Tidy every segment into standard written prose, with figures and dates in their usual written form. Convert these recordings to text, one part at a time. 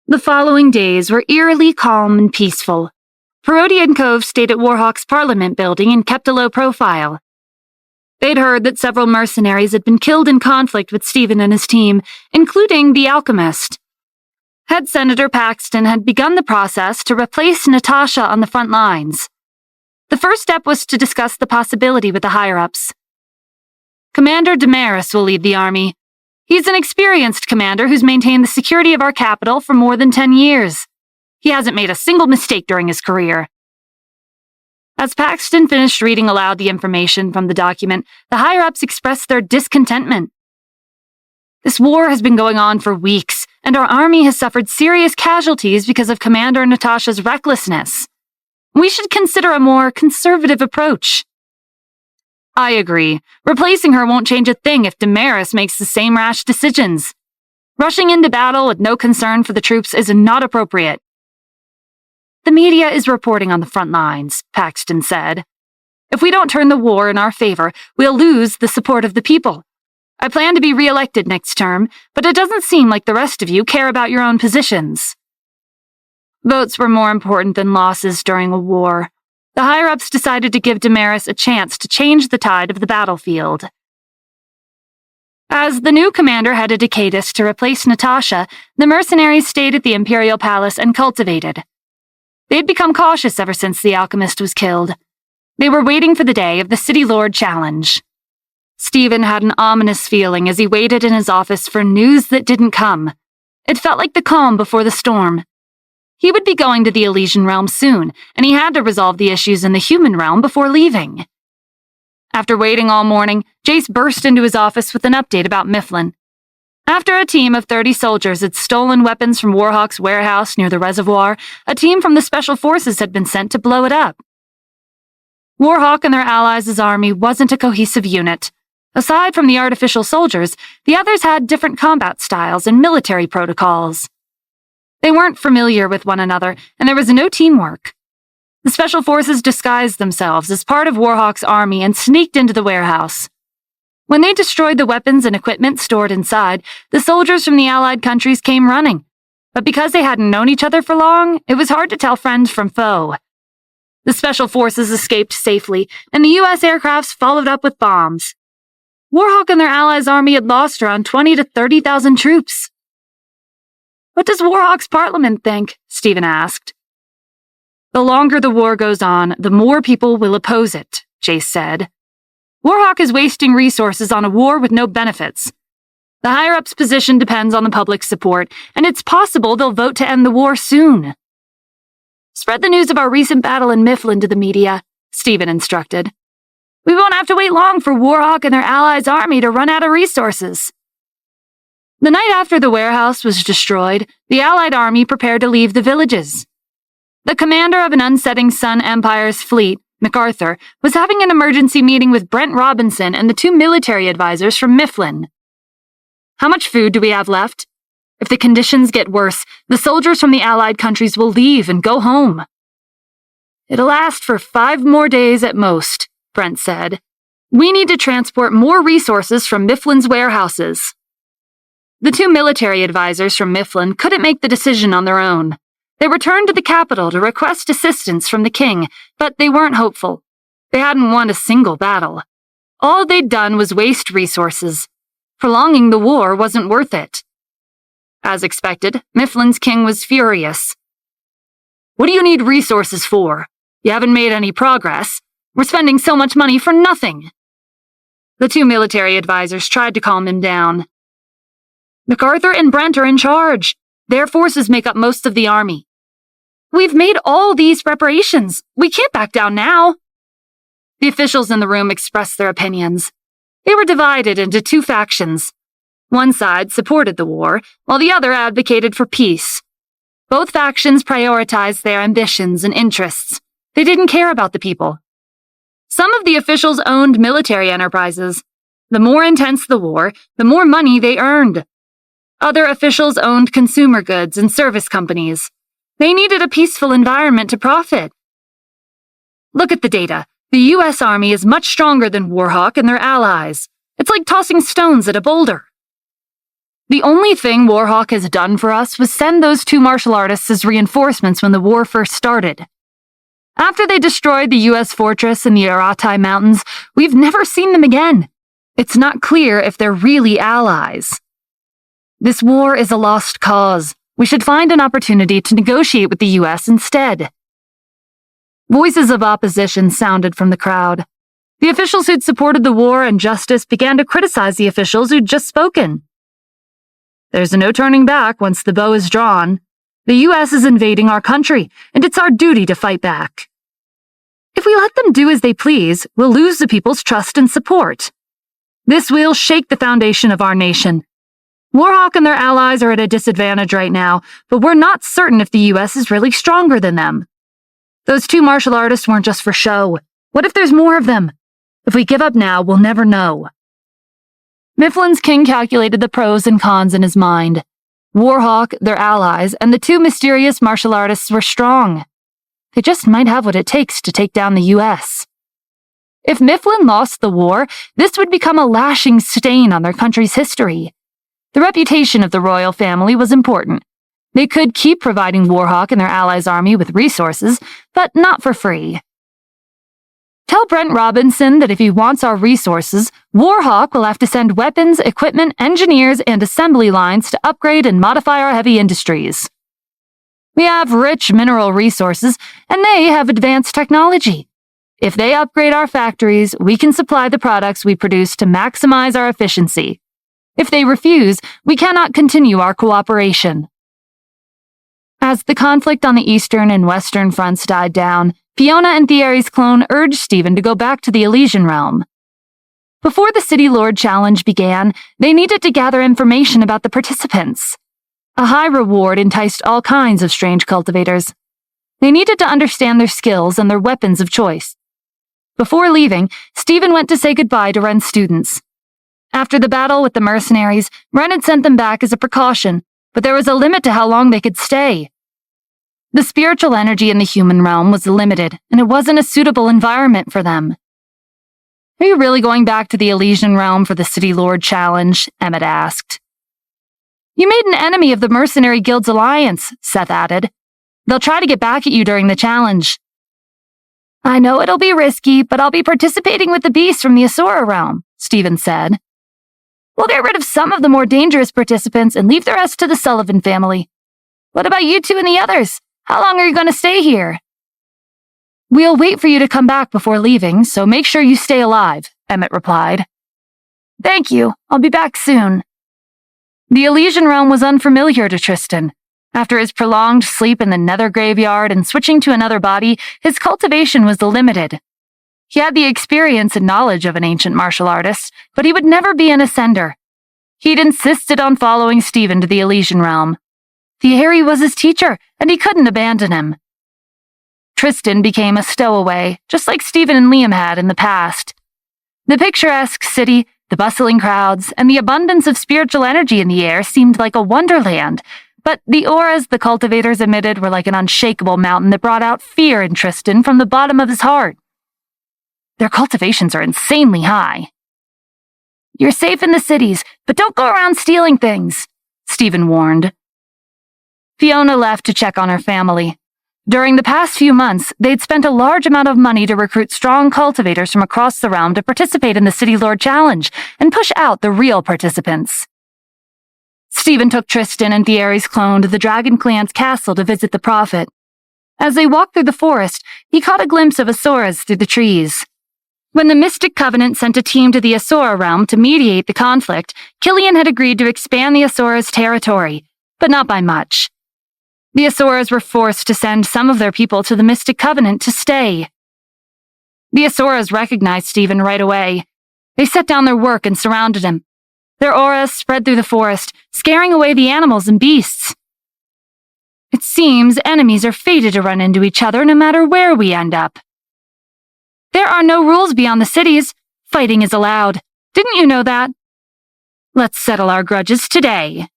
The following days were eerily calm and peaceful. Parody and Cove stayed at Warhawk's Parliament building and kept a low profile. They'd heard that several mercenaries had been killed in conflict with Stephen and his team, including the alchemist. Head Senator Paxton had begun the process to replace Natasha on the front lines. The first step was to discuss the possibility with the higher-ups. Commander Damaris will lead the army. He's an experienced commander who's maintained the security of our capital for more than 10 years. He hasn't made a single mistake during his career. As Paxton finished reading aloud the information from the document, the higher-ups expressed their discontentment. This war has been going on for weeks, and our army has suffered serious casualties because of Commander Natasha's recklessness. We should consider a more conservative approach. I agree. Replacing her won't change a thing if Damaris makes the same rash decisions. Rushing into battle with no concern for the troops is not appropriate. The media is reporting on the front lines, Paxton said. If we don't turn the war in our favor, we'll lose the support of the people. I plan to be re-elected next term, but it doesn't seem like the rest of you care about your own positions. Votes were more important than losses during a war. The higher-ups decided to give Damaris a chance to change the tide of the battlefield. As the new commander headed to Cadus to replace Natasha, the mercenaries stayed at the Imperial Palace and cultivated. They'd become cautious ever since the alchemist was killed. They were waiting for the day of the City Lord challenge. Stephen had an ominous feeling as he waited in his office for news that didn't come. It felt like the calm before the storm. He would be going to the Elysian realm soon, and he had to resolve the issues in the human realm before leaving. After waiting all morning, Jace burst into his office with an update about Mifflin. After a team of 30 soldiers had stolen weapons from Warhawk's warehouse near the reservoir, a team from the Special Forces had been sent to blow it up. Warhawk and their allies' army wasn't a cohesive unit. Aside from the artificial soldiers, the others had different combat styles and military protocols. They weren't familiar with one another, and there was no teamwork. The Special Forces disguised themselves as part of Warhawk's army and sneaked into the warehouse. When they destroyed the weapons and equipment stored inside, the soldiers from the Allied countries came running. But because they hadn't known each other for long, it was hard to tell friend from foe. The Special Forces escaped safely, and the U.S. aircrafts followed up with bombs. Warhawk and their allies' army had lost around 20 to 30,000 troops. What does Warhawk's Parliament think? Stephen asked. The longer the war goes on, the more people will oppose it, Jace said. Warhawk is wasting resources on a war with no benefits. The higher-ups' position depends on the public's support, and it's possible they'll vote to end the war soon. Spread the news of our recent battle in Mifflin to the media, Stephen instructed. We won't have to wait long for Warhawk and their allies' army to run out of resources. The night after the warehouse was destroyed, the Allied army prepared to leave the villages. The commander of an unsetting Sun Empire's fleet, MacArthur, was having an emergency meeting with Brent Robinson and the 2 military advisors from Mifflin. How much food do we have left? If the conditions get worse, the soldiers from the Allied countries will leave and go home. It'll last for 5 more days at most, Brent said. We need to transport more resources from Mifflin's warehouses. The 2 military advisors from Mifflin couldn't make the decision on their own. They returned to the capital to request assistance from the king, but they weren't hopeful. They hadn't won a single battle. All they'd done was waste resources. Prolonging the war wasn't worth it. As expected, Mifflin's king was furious. What do you need resources for? You haven't made any progress. We're spending so much money for nothing. The 2 military advisors tried to calm him down. MacArthur and Brent are in charge. Their forces make up most of the army. We've made all these preparations. We can't back down now. The officials in the room expressed their opinions. They were divided into 2 factions. One side supported the war, while the other advocated for peace. Both factions prioritized their ambitions and interests. They didn't care about the people. Some of the officials owned military enterprises. The more intense the war, the more money they earned. Other officials owned consumer goods and service companies. They needed a peaceful environment to profit. Look at the data. The U.S. Army is much stronger than Warhawk and their allies. It's like tossing stones at a boulder. The only thing Warhawk has done for us was send those two martial artists as reinforcements when the war first started. After they destroyed the U.S. fortress in the Aratai Mountains, we've never seen them again. It's not clear if they're really allies. This war is a lost cause. We should find an opportunity to negotiate with the U.S. instead. Voices of opposition sounded from the crowd. The officials who'd supported the war and justice began to criticize the officials who'd just spoken. There's no turning back once the bow is drawn. The U.S. is invading our country, and it's our duty to fight back. If we let them do as they please, we'll lose the people's trust and support. This will shake the foundation of our nation. Warhawk and their allies are at a disadvantage right now, but we're not certain if the U.S. is really stronger than them. Those two martial artists weren't just for show. What if there's more of them? If we give up now, we'll never know. Mifflin's king calculated the pros and cons in his mind. Warhawk, their allies, and the two mysterious martial artists were strong. They just might have what it takes to take down the U.S. If Mifflin lost the war, this would become a lashing stain on their country's history. The reputation of the royal family was important. They could keep providing Warhawk and their allies' army with resources, but not for free. Tell Brent Robinson that if he wants our resources, Warhawk will have to send weapons, equipment, engineers, and assembly lines to upgrade and modify our heavy industries. We have rich mineral resources, and they have advanced technology. If they upgrade our factories, we can supply the products we produce to maximize our efficiency. If they refuse, we cannot continue our cooperation. As the conflict on the eastern and western fronts died down, Fiona and Thierry's clone urged Stephen to go back to the Elysian realm. Before the City Lord Challenge began, they needed to gather information about the participants. A high reward enticed all kinds of strange cultivators. They needed to understand their skills and their weapons of choice. Before leaving, Stephen went to say goodbye to Ren's students. After the battle with the mercenaries, Ren had sent them back as a precaution, but there was a limit to how long they could stay. The spiritual energy in the human realm was limited, and it wasn't a suitable environment for them. Are you really going back to the Elysian realm for the City Lord Challenge? Emmett asked. You made an enemy of the Mercenary Guild's alliance, Seth added. They'll try to get back at you during the challenge. I know it'll be risky, but I'll be participating with the beasts from the Asura realm, Stephen said. We'll get rid of some of the more dangerous participants and leave the rest to the Sullivan family. What about you two and the others? How long are you going to stay here? We'll wait for you to come back before leaving, so make sure you stay alive, Emmett replied. Thank you. I'll be back soon. The Elysian realm was unfamiliar to Tristan. After his prolonged sleep in the nether graveyard and switching to another body, his cultivation was limited. He had the experience and knowledge of an ancient martial artist, but he would never be an ascender. He'd insisted on following Stephen to the Elysian realm. Thierry was his teacher, and he couldn't abandon him. Tristan became a stowaway, just like Stephen and Liam had in the past. The picturesque city, the bustling crowds, and the abundance of spiritual energy in the air seemed like a wonderland, but the auras the cultivators emitted were like an unshakable mountain that brought out fear in Tristan from the bottom of his heart. Their cultivations are insanely high. You're safe in the cities, but don't go around stealing things, Stephen warned. Fiona left to check on her family. During the past few months, they'd spent a large amount of money to recruit strong cultivators from across the realm to participate in the City Lord Challenge and push out the real participants. Stephen took Tristan and Thierry's clone to the Dragon Clan's castle to visit the prophet. As they walked through the forest, he caught a glimpse of Asuras through the trees. When the Mystic Covenant sent a team to the Asura realm to mediate the conflict, Killian had agreed to expand the Asura's territory, but not by much. The Asuras were forced to send some of their people to the Mystic Covenant to stay. The Asuras recognized Stephen right away. They set down their work and surrounded him. Their auras spread through the forest, scaring away the animals and beasts. It seems enemies are fated to run into each other no matter where we end up. There are no rules beyond the cities. Fighting is allowed. Didn't you know that? Let's settle our grudges today.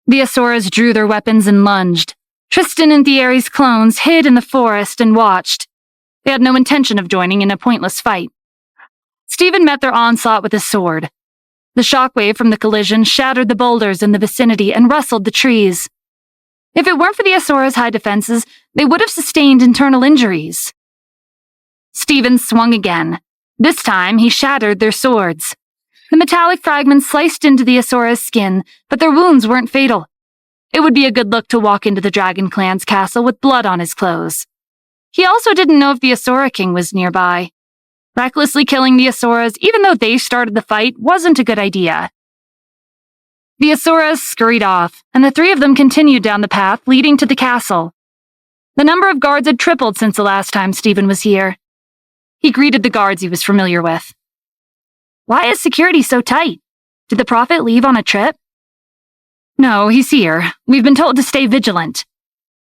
The Asuras drew their weapons and lunged. Tristan and Thierry's clones hid in the forest and watched. They had no intention of joining in a pointless fight. Stephen met their onslaught with his sword. The shockwave from the collision shattered the boulders in the vicinity and rustled the trees. If it weren't for the Asora's high defenses, they would have sustained internal injuries. Stephen swung again. This time, he shattered their swords. The metallic fragments sliced into the Asora's skin, but their wounds weren't fatal. It would be a good look to walk into the Dragon Clan's castle with blood on his clothes. He also didn't know if the Asora King was nearby. Recklessly killing the Asoras, even though they started the fight, wasn't a good idea. The Asoras scurried off, and the three of them continued down the path leading to the castle. The number of guards had tripled since the last time Stephen was here. He greeted the guards he was familiar with. "Why is security so tight? Did the Prophet leave on a trip?" "No, he's here. We've been told to stay vigilant."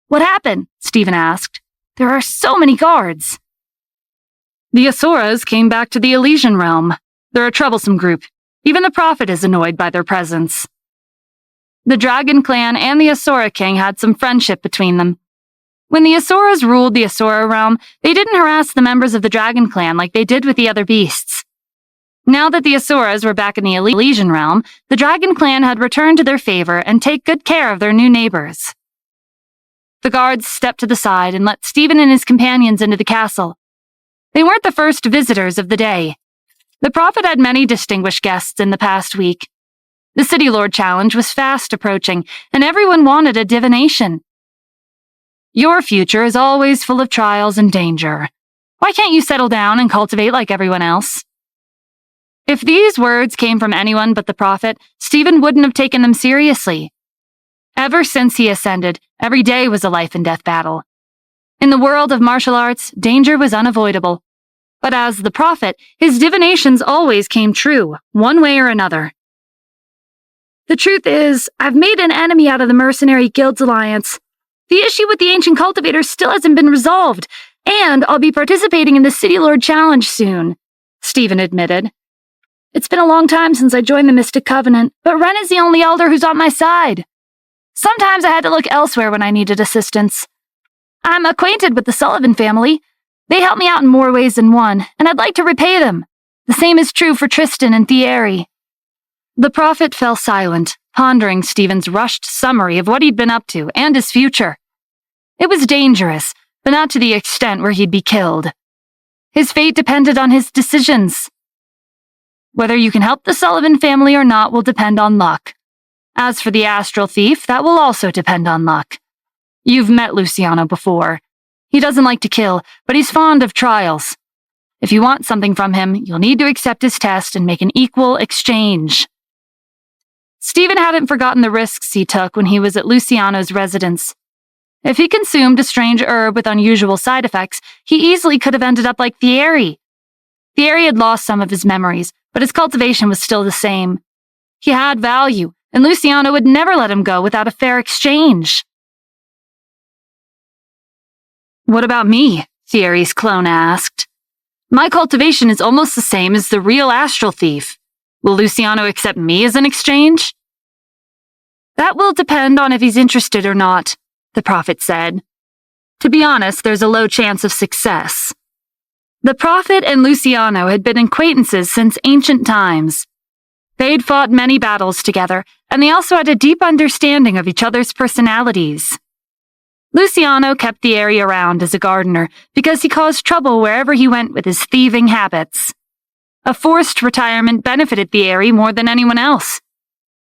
"What happened?" Stephen asked. "There are so many guards." "The Asoras came back to the Elysian realm. They're a troublesome group. Even the Prophet is annoyed by their presence." The Dragon Clan and the Asora King had some friendship between them. When the Asoras ruled the Asora realm, they didn't harass the members of the Dragon Clan like they did with the other beasts. Now that the Asoras were back in the Elysian realm, the Dragon Clan had returned to their favor and take good care of their new neighbors. The guards stepped to the side and let Stephen and his companions into the castle. They weren't the first visitors of the day. The Prophet had many distinguished guests in the past week. The City Lord Challenge was fast approaching, and everyone wanted a divination. "Your future is always full of trials and danger. Why can't you settle down and cultivate like everyone else?" If these words came from anyone but the Prophet, Stephen wouldn't have taken them seriously. Ever since he ascended, every day was a life-and-death battle. In the world of martial arts, danger was unavoidable. But as the Prophet, his divinations always came true, one way or another. "The truth is, I've made an enemy out of the Mercenary Guilds Alliance. The issue with the Ancient Cultivator still hasn't been resolved, and I'll be participating in the City Lord Challenge soon," Stephen admitted. "It's been a long time since I joined the Mystic Covenant, but Ren is the only elder who's on my side. Sometimes I had to look elsewhere when I needed assistance. I'm acquainted with the Sullivan family. They helped me out in more ways than one, and I'd like to repay them. The same is true for Tristan and Thierry." The Prophet fell silent, pondering Stephen's rushed summary of what he'd been up to and his future. It was dangerous, but not to the extent where he'd be killed. His fate depended on his decisions. Whether you can help the Sullivan family or not will depend on luck. As for the Astral Thief, that will also depend on luck. You've met Luciano before. He doesn't like to kill, but he's fond of trials. If you want something from him, you'll need to accept his test and make an equal exchange. Stephen hadn't forgotten the risks he took when he was at Luciano's residence. If he consumed a strange herb with unusual side effects, he easily could have ended up like Thierry. Thierry had lost some of his memories, but his cultivation was still the same. He had value, and Luciano would never let him go without a fair exchange. "What about me?" Thierry's clone asked. "My cultivation is almost the same as the real Astral Thief. Will Luciano accept me as an exchange?" "That will depend on if he's interested or not," the Prophet said. "To be honest, there's a low chance of success." The Prophet and Luciano had been acquaintances since ancient times. They'd fought many battles together, and they also had a deep understanding of each other's personalities. Luciano kept Thierry around as a gardener because he caused trouble wherever he went with his thieving habits. A forced retirement benefited Thierry more than anyone else.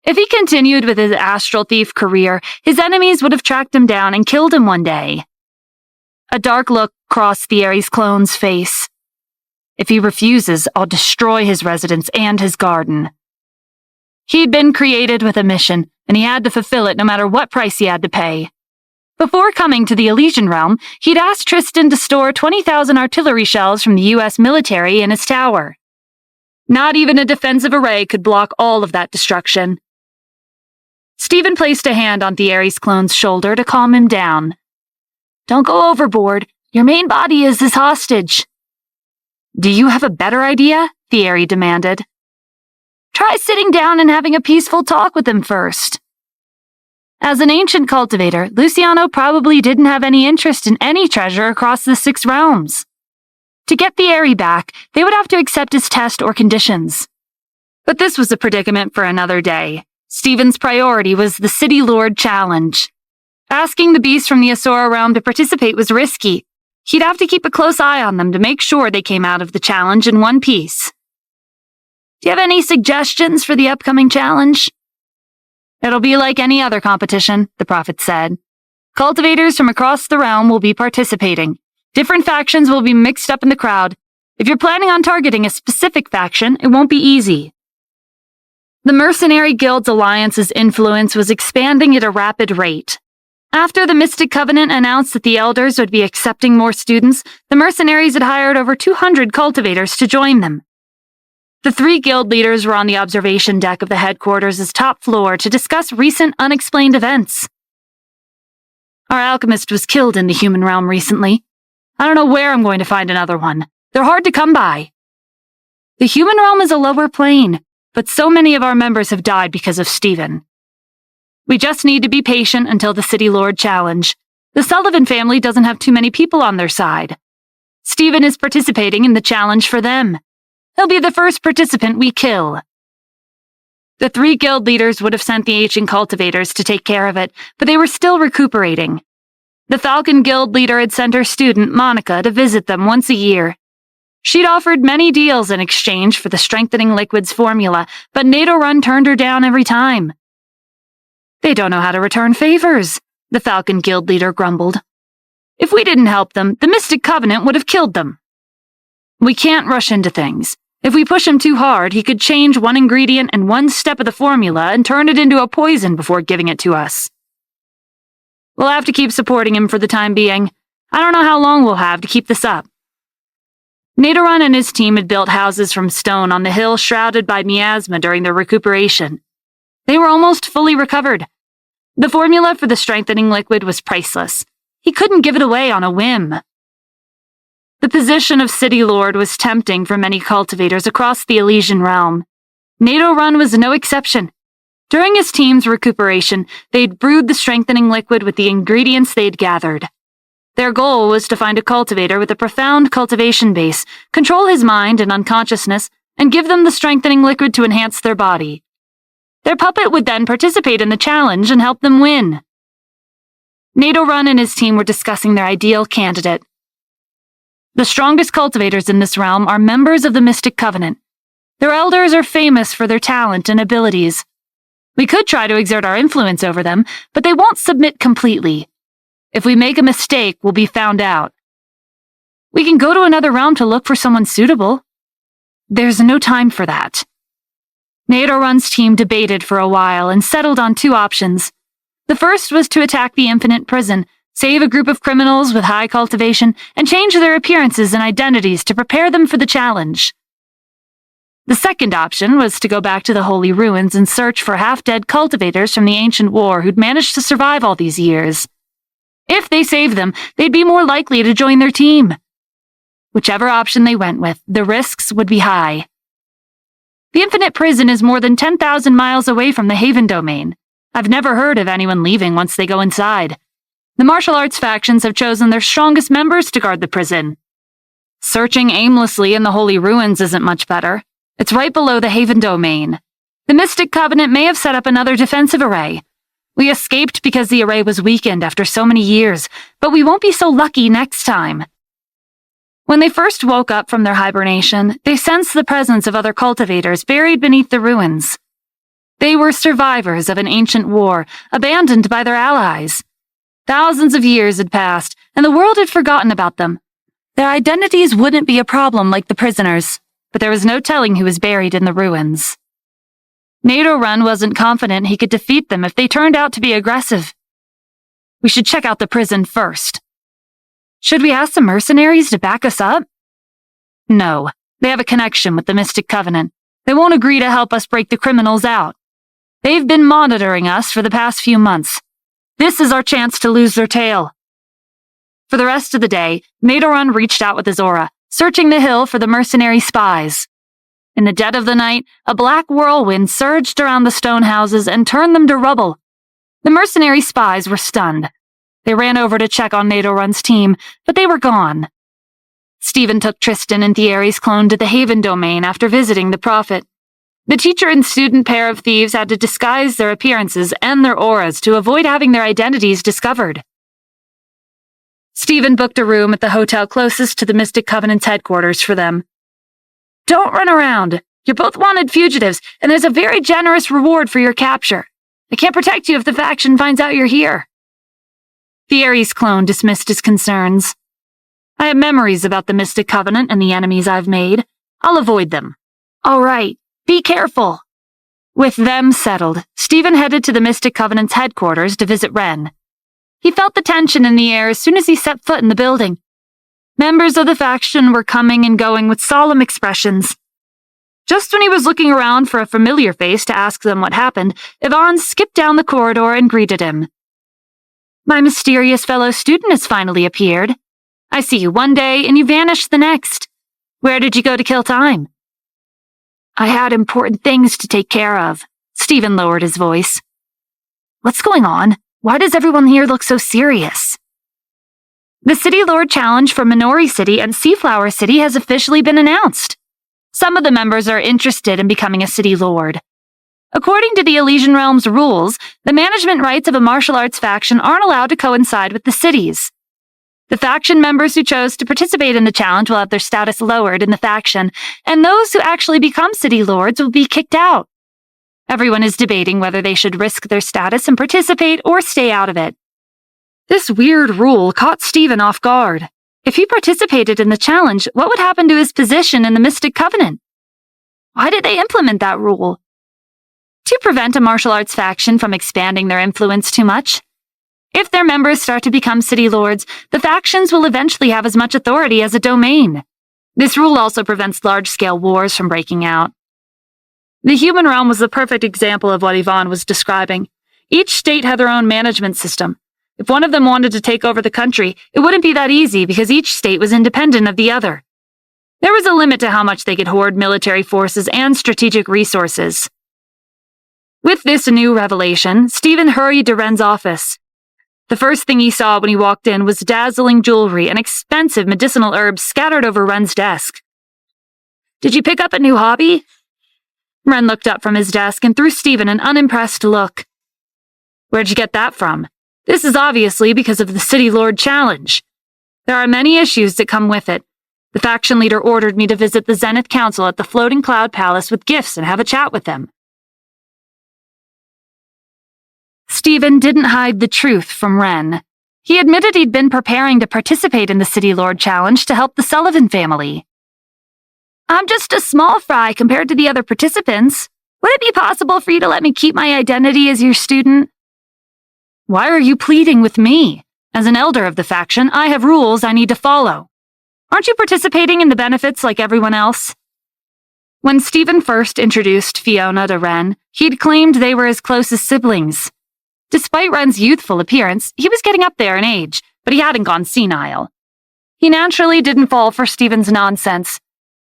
If he continued with his Astral Thief career, his enemies would have tracked him down and killed him one day. A dark look crossed Thierry's clone's face. "If he refuses, I'll destroy his residence and his garden." He'd been created with a mission, and he had to fulfill it no matter what price he had to pay. Before coming to the Elysian realm, he'd asked Tristan to store 20,000 artillery shells from the U.S. military in his tower. Not even a defensive array could block all of that destruction. Stephen placed a hand on Thierry's clone's shoulder to calm him down. "Don't go overboard. Your main body is his hostage." "Do you have a better idea?" Thierry demanded. "Try sitting down and having a peaceful talk with him first." As an ancient cultivator, Luciano probably didn't have any interest in any treasure across the 6 realms. To get Thierry back, they would have to accept his test or conditions. But this was a predicament for another day. Stephen's priority was the City Lord Challenge. Asking the beasts from the Asura realm to participate was risky. He'd have to keep a close eye on them to make sure they came out of the challenge in one piece. Do you have any suggestions for the upcoming challenge? It'll be like any other competition, the prophet said. Cultivators from across the realm will be participating. Different factions will be mixed up in the crowd. If you're planning on targeting a specific faction, it won't be easy. The Mercenary Guild's alliance's influence was expanding at a rapid rate. After the Mystic Covenant announced that the Elders would be accepting more students, the mercenaries had hired over 200 cultivators to join them. The 3 guild leaders were on the observation deck of the headquarters' top floor to discuss recent unexplained events. Our alchemist was killed in the human realm recently. I don't know where I'm going to find another one. They're hard to come by. The human realm is a lower plane, but so many of our members have died because of Stephen. We just need to be patient until the City Lord Challenge. The Sullivan family doesn't have too many people on their side. Stephen is participating in the challenge for them. He'll be the first participant we kill. The 3 guild leaders would have sent the ancient cultivators to take care of it, but they were still recuperating. The Falcon Guild leader had sent her student, Monica, to visit them once a year. She'd offered many deals in exchange for the strengthening liquids formula, but Nadorun turned her down every time. They don't know how to return favors, the Falcon Guild leader grumbled. If we didn't help them, the Mystic Covenant would have killed them. We can't rush into things. If we push him too hard, he could change one ingredient and one step of the formula and turn it into a poison before giving it to us. We'll have to keep supporting him for the time being. I don't know how long we'll have to keep this up. Nadorun and his team had built houses from stone on the hill shrouded by miasma during their recuperation. They were almost fully recovered. The formula for the strengthening liquid was priceless. He couldn't give it away on a whim. The position of City Lord was tempting for many cultivators across the Elysian realm. Nadorun was no exception. During his team's recuperation, they'd brewed the strengthening liquid with the ingredients they'd gathered. Their goal was to find a cultivator with a profound cultivation base, control his mind and unconsciousness, and give them the strengthening liquid to enhance their body. Their puppet would then participate in the challenge and help them win. Nadorun and his team were discussing their ideal candidate. The strongest cultivators in this realm are members of the Mystic Covenant. Their elders are famous for their talent and abilities. We could try to exert our influence over them, but they won't submit completely. If we make a mistake, we'll be found out. We can go to another realm to look for someone suitable. There's no time for that. Nadorun's team debated for a while and settled on 2 options. The first was to attack the Infinite Prison, save a group of criminals with high cultivation, and change their appearances and identities to prepare them for the challenge. The second option was to go back to the Holy Ruins and search for half-dead cultivators from the ancient war who'd managed to survive all these years. If they saved them, they'd be more likely to join their team. Whichever option they went with, the risks would be high. The Infinite Prison is more than 10,000 miles away from the Haven Domain. I've never heard of anyone leaving once they go inside. The martial arts factions have chosen their strongest members to guard the prison. Searching aimlessly in the Holy Ruins isn't much better. It's right below the Haven Domain. The Mystic Covenant may have set up another defensive array. We escaped because the array was weakened after so many years, but we won't be so lucky next time. When they first woke up from their hibernation, they sensed the presence of other cultivators buried beneath the ruins. They were survivors of an ancient war, abandoned by their allies. Thousands of years had passed, and the world had forgotten about them. Their identities wouldn't be a problem like the prisoners, but there was no telling who was buried in the ruins. Nadorun wasn't confident he could defeat them if they turned out to be aggressive. We should check out the prison first. Should we ask the mercenaries to back us up? No, they have a connection with the Mystic Covenant. They won't agree to help us break the criminals out. They've been monitoring us for the past few months. This is our chance to lose their tail. For the rest of the day, Nadorun reached out with his aura, searching the hill for the mercenary spies. In the dead of the night, a black whirlwind surged around the stone houses and turned them to rubble. The mercenary spies were stunned. They ran over to check on Nadorun's team, but they were gone. Stephen took Tristan and Thierry's clone to the Haven Domain after visiting the Prophet. The teacher and student pair of thieves had to disguise their appearances and their auras to avoid having their identities discovered. Stephen booked a room at the hotel closest to the Mystic Covenant's headquarters for them. "Don't run around. You're both wanted fugitives, and there's a very generous reward for your capture. I can't protect you if the faction finds out you're here." The Ares clone dismissed his concerns. "I have memories about the Mystic Covenant and the enemies I've made. I'll avoid them." "All right. Be careful." With them settled, Stephen headed to the Mystic Covenant's headquarters to visit Ren. He felt the tension in the air as soon as he set foot in the building. Members of the faction were coming and going with solemn expressions. Just when he was looking around for a familiar face to ask them what happened, Yvonne skipped down the corridor and greeted him. "My mysterious fellow student has finally appeared. I see you one day and you vanish the next. Where did you go to kill time?" "I had important things to take care of." Stephen lowered his voice. "What's going on? Why does everyone here look so serious?" "The City Lord Challenge for Minori City and Seaflower City has officially been announced. Some of the members are interested in becoming a City Lord. According to the Elysian Realm's rules, the management rights of a martial arts faction aren't allowed to coincide with the cities. The faction members who chose to participate in the challenge will have their status lowered in the faction, and those who actually become City Lords will be kicked out. Everyone is debating whether they should risk their status and participate or stay out of it." This weird rule caught Stephen off guard. If he participated in the challenge, what would happen to his position in the Mystic Covenant? Why did they implement that rule? To prevent a martial arts faction from expanding their influence too much. If their members start to become City Lords, the factions will eventually have as much authority as a domain. This rule also prevents large-scale wars from breaking out. The human realm was the perfect example of what Yvonne was describing. Each state had their own management system. If one of them wanted to take over the country, it wouldn't be that easy because each state was independent of the other. There was a limit to how much they could hoard military forces and strategic resources. With this new revelation, Stephen hurried to Ren's office. The first thing he saw when he walked in was dazzling jewelry and expensive medicinal herbs scattered over Ren's desk. "Did you pick up a new hobby?" Ren looked up from his desk and threw Stephen an unimpressed look. "Where'd you get that from? This is obviously because of the City Lord Challenge. There are many issues that come with it. The faction leader ordered me to visit the Zenith Council at the Floating Cloud Palace with gifts and have a chat with them." Stephen didn't hide the truth from Ren. He admitted he'd been preparing to participate in the City Lord Challenge to help the Sullivan family. "I'm just a small fry compared to the other participants. Would it be possible for you to let me keep my identity as your student?" "Why are you pleading with me? As an elder of the faction, I have rules I need to follow. Aren't you participating in the benefits like everyone else?" When Stephen first introduced Fiona to Ren, he'd claimed they were his closest siblings. Despite Ren's youthful appearance, he was getting up there in age, but he hadn't gone senile. He naturally didn't fall for Stephen's nonsense.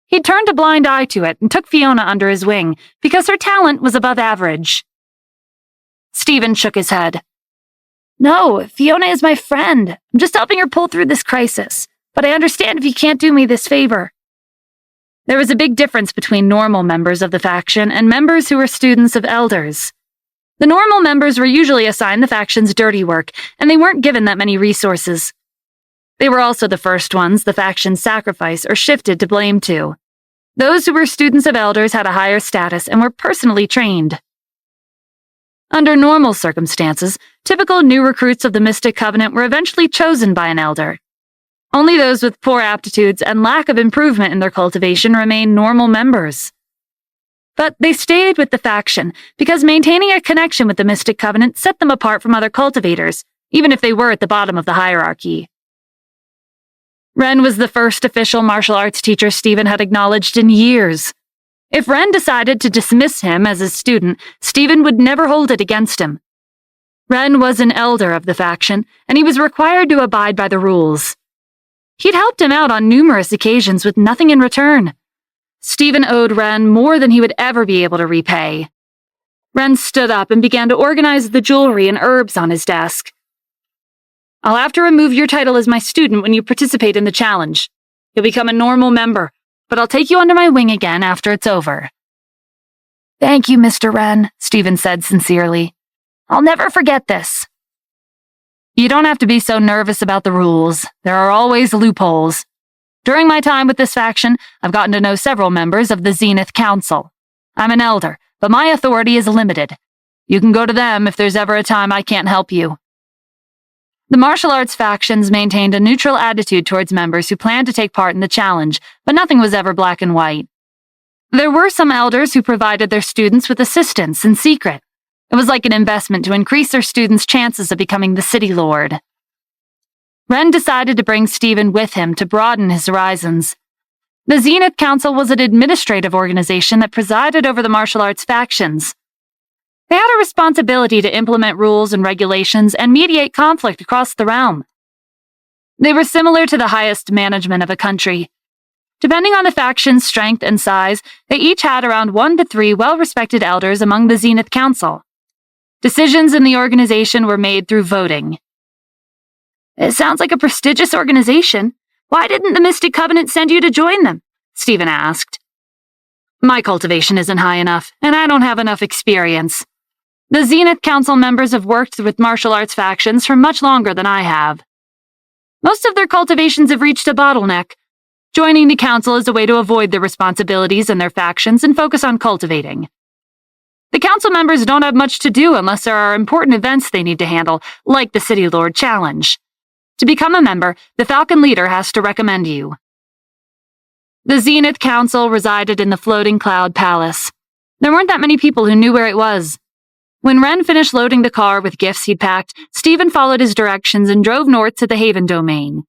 He turned a blind eye to it and took Fiona under his wing because her talent was above average. Stephen shook his head. "No, Fiona is my friend. I'm just helping her pull through this crisis, but I understand if you can't do me this favor." There was a big difference between normal members of the faction and members who were students of elders. The normal members were usually assigned the faction's dirty work, and they weren't given that many resources. They were also the first ones the faction sacrificed or shifted to blame to. Those who were students of elders had a higher status and were personally trained. Under normal circumstances, typical new recruits of the Mystic Covenant were eventually chosen by an elder. Only those with poor aptitudes and lack of improvement in their cultivation remained normal members. But they stayed with the faction because maintaining a connection with the Mystic Covenant set them apart from other cultivators, even if they were at the bottom of the hierarchy. Ren was the first official martial arts teacher Stephen had acknowledged in years. If Ren decided to dismiss him as his student, Stephen would never hold it against him. Ren was an elder of the faction, and he was required to abide by the rules. He'd helped him out on numerous occasions with nothing in return. Stephen owed Ren more than he would ever be able to repay. Ren stood up and began to organize the jewelry and herbs on his desk. "I'll have to remove your title as my student when you participate in the challenge. You'll become a normal member, but I'll take you under my wing again after it's over." "Thank you, Mr. Wren," Stephen said sincerely. "I'll never forget this." You don't have to be so nervous about the rules. There are always loopholes. During my time with this faction, I've gotten to know several members of the Zenith Council. I'm an elder, but my authority is limited. You can go to them if there's ever a time I can't help you. The martial arts factions maintained a neutral attitude towards members who planned to take part in the challenge, but nothing was ever black and white. There were some elders who provided their students with assistance in secret. It was like an investment to increase their students' chances of becoming the city lord. Wren decided to bring Stephen with him to broaden his horizons. The Zenith Council was an administrative organization that presided over the martial arts factions. They had a responsibility to implement rules and regulations and mediate conflict across the realm. They were similar to the highest management of a country. Depending on the faction's strength and size, they each had around 1 to 3 well-respected elders among the Zenith Council. Decisions in the organization were made through voting. "It sounds like a prestigious organization. Why didn't the Mystic Covenant send you to join them?" Stephen asked. "My cultivation isn't high enough, and I don't have enough experience. The Zenith Council members have worked with martial arts factions for much longer than I have. Most of their cultivations have reached a bottleneck. Joining the council is a way to avoid their responsibilities and their factions and focus on cultivating. The council members don't have much to do unless there are important events they need to handle, like the City Lord Challenge. To become a member, the Falcon leader has to recommend you." The Zenith Council resided in the Floating Cloud Palace. There weren't that many people who knew where it was. When Wren finished loading the car with gifts he'd packed, Stephen followed his directions and drove north to the Haven Domain.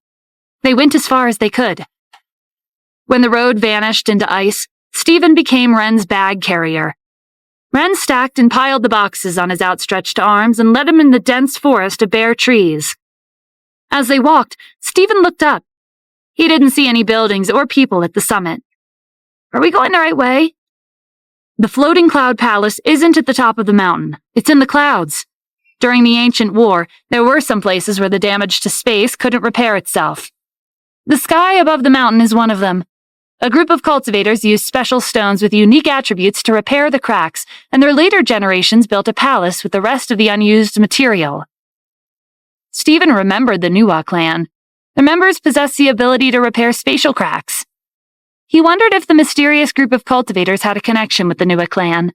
They went as far as they could. When the road vanished into ice, Stephen became Wren's bag carrier. Wren stacked and piled the boxes on his outstretched arms and led him in the dense forest of bare trees. As they walked, Stephen looked up. He didn't see any buildings or people at the summit. "Are we going the right way?" "The Floating Cloud Palace isn't at the top of the mountain. It's in the clouds. During the ancient war, there were some places where the damage to space couldn't repair itself. The sky above the mountain is one of them. A group of cultivators used special stones with unique attributes to repair the cracks, and their later generations built a palace with the rest of the unused material." Stephen remembered the Nuwa clan. The members possessed the ability to repair spatial cracks. He wondered if the mysterious group of cultivators had a connection with the Nuwa clan.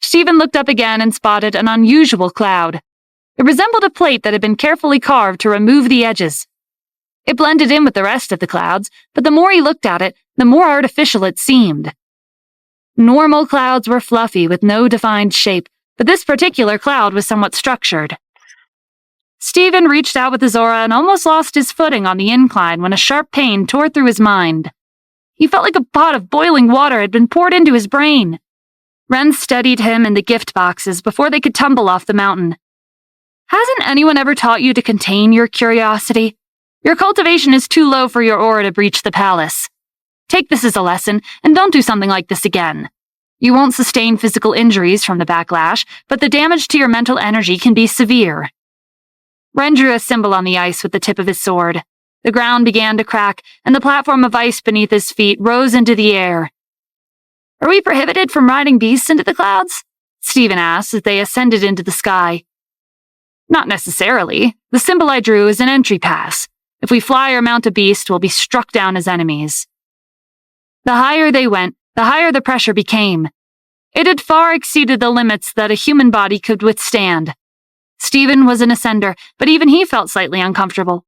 Stephen looked up again and spotted an unusual cloud. It resembled a plate that had been carefully carved to remove the edges. It blended in with the rest of the clouds, but the more he looked at it, the more artificial it seemed. Normal clouds were fluffy with no defined shape, but this particular cloud was somewhat structured. Stephen reached out with his aura and almost lost his footing on the incline when a sharp pain tore through his mind. He felt like a pot of boiling water had been poured into his brain. Wren steadied him in the gift boxes before they could tumble off the mountain. "Hasn't anyone ever taught you to contain your curiosity? Your cultivation is too low for your aura to breach the palace. Take this as a lesson, and don't do something like this again. You won't sustain physical injuries from the backlash, but the damage to your mental energy can be severe." Wren drew a symbol on the ice with the tip of his sword. The ground began to crack, and the platform of ice beneath his feet rose into the air. "Are we prohibited from riding beasts into the clouds?" Stephen asked as they ascended into the sky. "Not necessarily. The symbol I drew is an entry pass. If we fly or mount a beast, we'll be struck down as enemies." The higher they went, the higher the pressure became. It had far exceeded the limits that a human body could withstand. Stephen was an ascender, but even he felt slightly uncomfortable.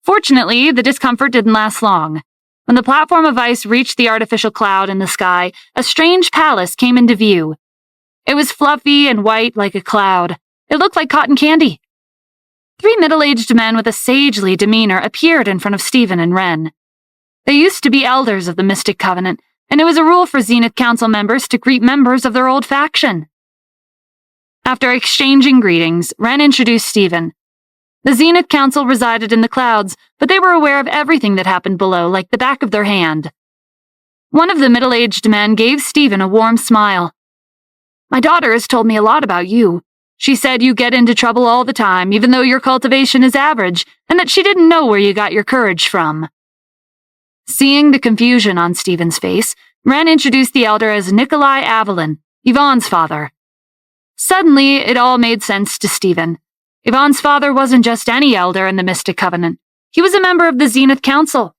Fortunately, the discomfort didn't last long. When the platform of ice reached the artificial cloud in the sky, a strange palace came into view. It was fluffy and white like a cloud. It looked like cotton candy. 3 middle-aged men with a sagely demeanor appeared in front of Stephen and Wren. They used to be elders of the Mystic Covenant, and it was a rule for Zenith Council members to greet members of their old faction. After exchanging greetings, Wren introduced Stephen. The Zenith Council resided in the clouds, but they were aware of everything that happened below like the back of their hand. One of the middle-aged men gave Stephen a warm smile. "My daughter has told me a lot about you. She said you get into trouble all the time, even though your cultivation is average, and that she didn't know where you got your courage from." Seeing the confusion on Stephen's face, Wren introduced the elder as Nikolai Avalon, Yvonne's father. Suddenly, it all made sense to Stephen. Yvonne's father wasn't just any elder in the Mystic Covenant. He was a member of the Zenith Council.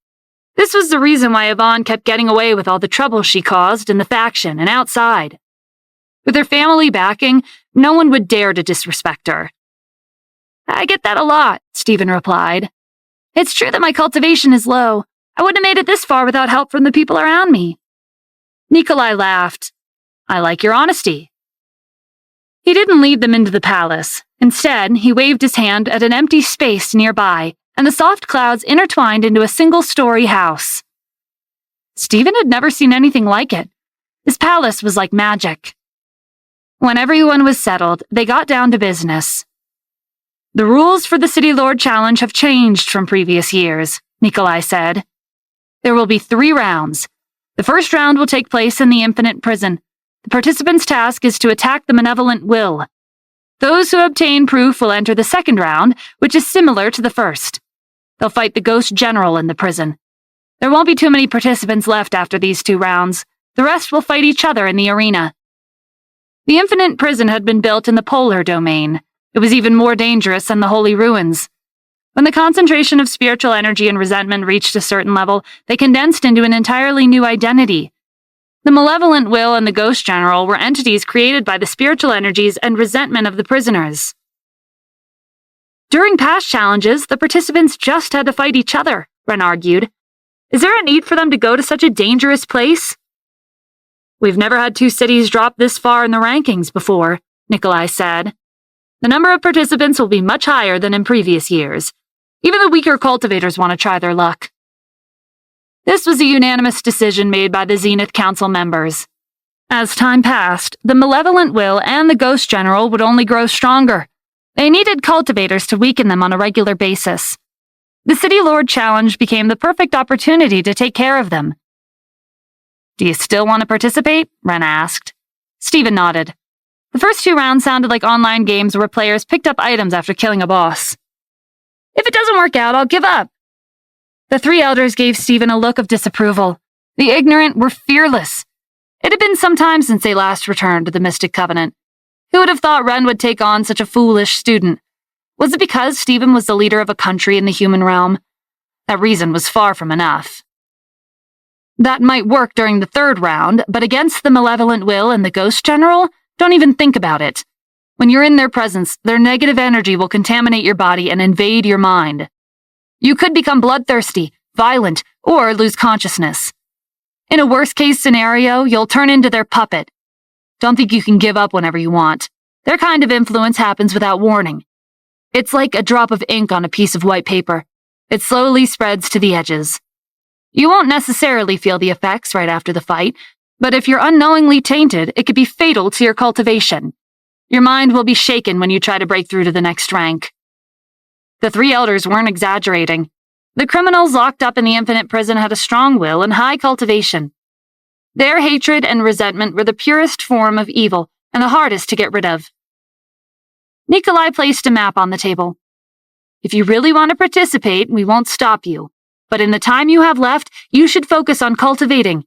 This was the reason why Yvonne kept getting away with all the trouble she caused in the faction and outside. With her family backing, no one would dare to disrespect her. I get that a lot, Stephen replied. It's true that my cultivation is low. I wouldn't have made it this far without help from the people around me. Nikolai laughed. I like your honesty. He didn't lead them into the palace. Instead, he waved his hand at an empty space nearby, and the soft clouds intertwined into a single-story house. Stephen had never seen anything like it. His palace was like magic. When everyone was settled, they got down to business. The rules for the City Lord Challenge have changed from previous years, Nikolai said. There will be 3 rounds. The first round will take place in the Infinite Prison. The participants' task is to attack the malevolent will. Those who obtain proof will enter the second round, which is similar to the first. They'll fight the Ghost General in the prison. There won't be too many participants left after these 2 rounds. The rest will fight each other in the arena. The Infinite Prison had been built in the polar domain. It was even more dangerous than the Holy Ruins. When the concentration of spiritual energy and resentment reached a certain level, they condensed into an entirely new identity. The malevolent will and the Ghost General were entities created by the spiritual energies and resentment of the prisoners. During past challenges, the participants just had to fight each other, Ren argued. Is there a need for them to go to such a dangerous place? We've never had 2 cities drop this far in the rankings before, Nikolai said. The number of participants will be much higher than in previous years. Even the weaker cultivators want to try their luck. This was a unanimous decision made by the Zenith Council members. As time passed, the malevolent will and the Ghost General would only grow stronger. They needed cultivators to weaken them on a regular basis. The City Lord Challenge became the perfect opportunity to take care of them. Do you still want to participate? Ren asked. Stephen nodded. The first 2 rounds sounded like online games where players picked up items after killing a boss. If it doesn't work out, I'll give up. The 3 elders gave Stephen a look of disapproval. The ignorant were fearless. It had been some time since they last returned to the Mystic Covenant. Who would have thought Ren would take on such a foolish student? Was it because Stephen was the leader of a country in the human realm? That reason was far from enough. That might work during the 3rd round, but against the malevolent will and the Ghost General, don't even think about it. When you're in their presence, their negative energy will contaminate your body and invade your mind. You could become bloodthirsty, violent, or lose consciousness. In a worst-case scenario, you'll turn into their puppet. Don't think you can give up whenever you want. Their kind of influence happens without warning. It's like a drop of ink on a piece of white paper. It slowly spreads to the edges. You won't necessarily feel the effects right after the fight, but if you're unknowingly tainted, it could be fatal to your cultivation. Your mind will be shaken when you try to break through to the next rank. The 3 elders weren't exaggerating. The criminals locked up in the Infinite Prison had a strong will and high cultivation. Their hatred and resentment were the purest form of evil and the hardest to get rid of. Nikolai placed a map on the table. If you really want to participate, we won't stop you. But in the time you have left, you should focus on cultivating.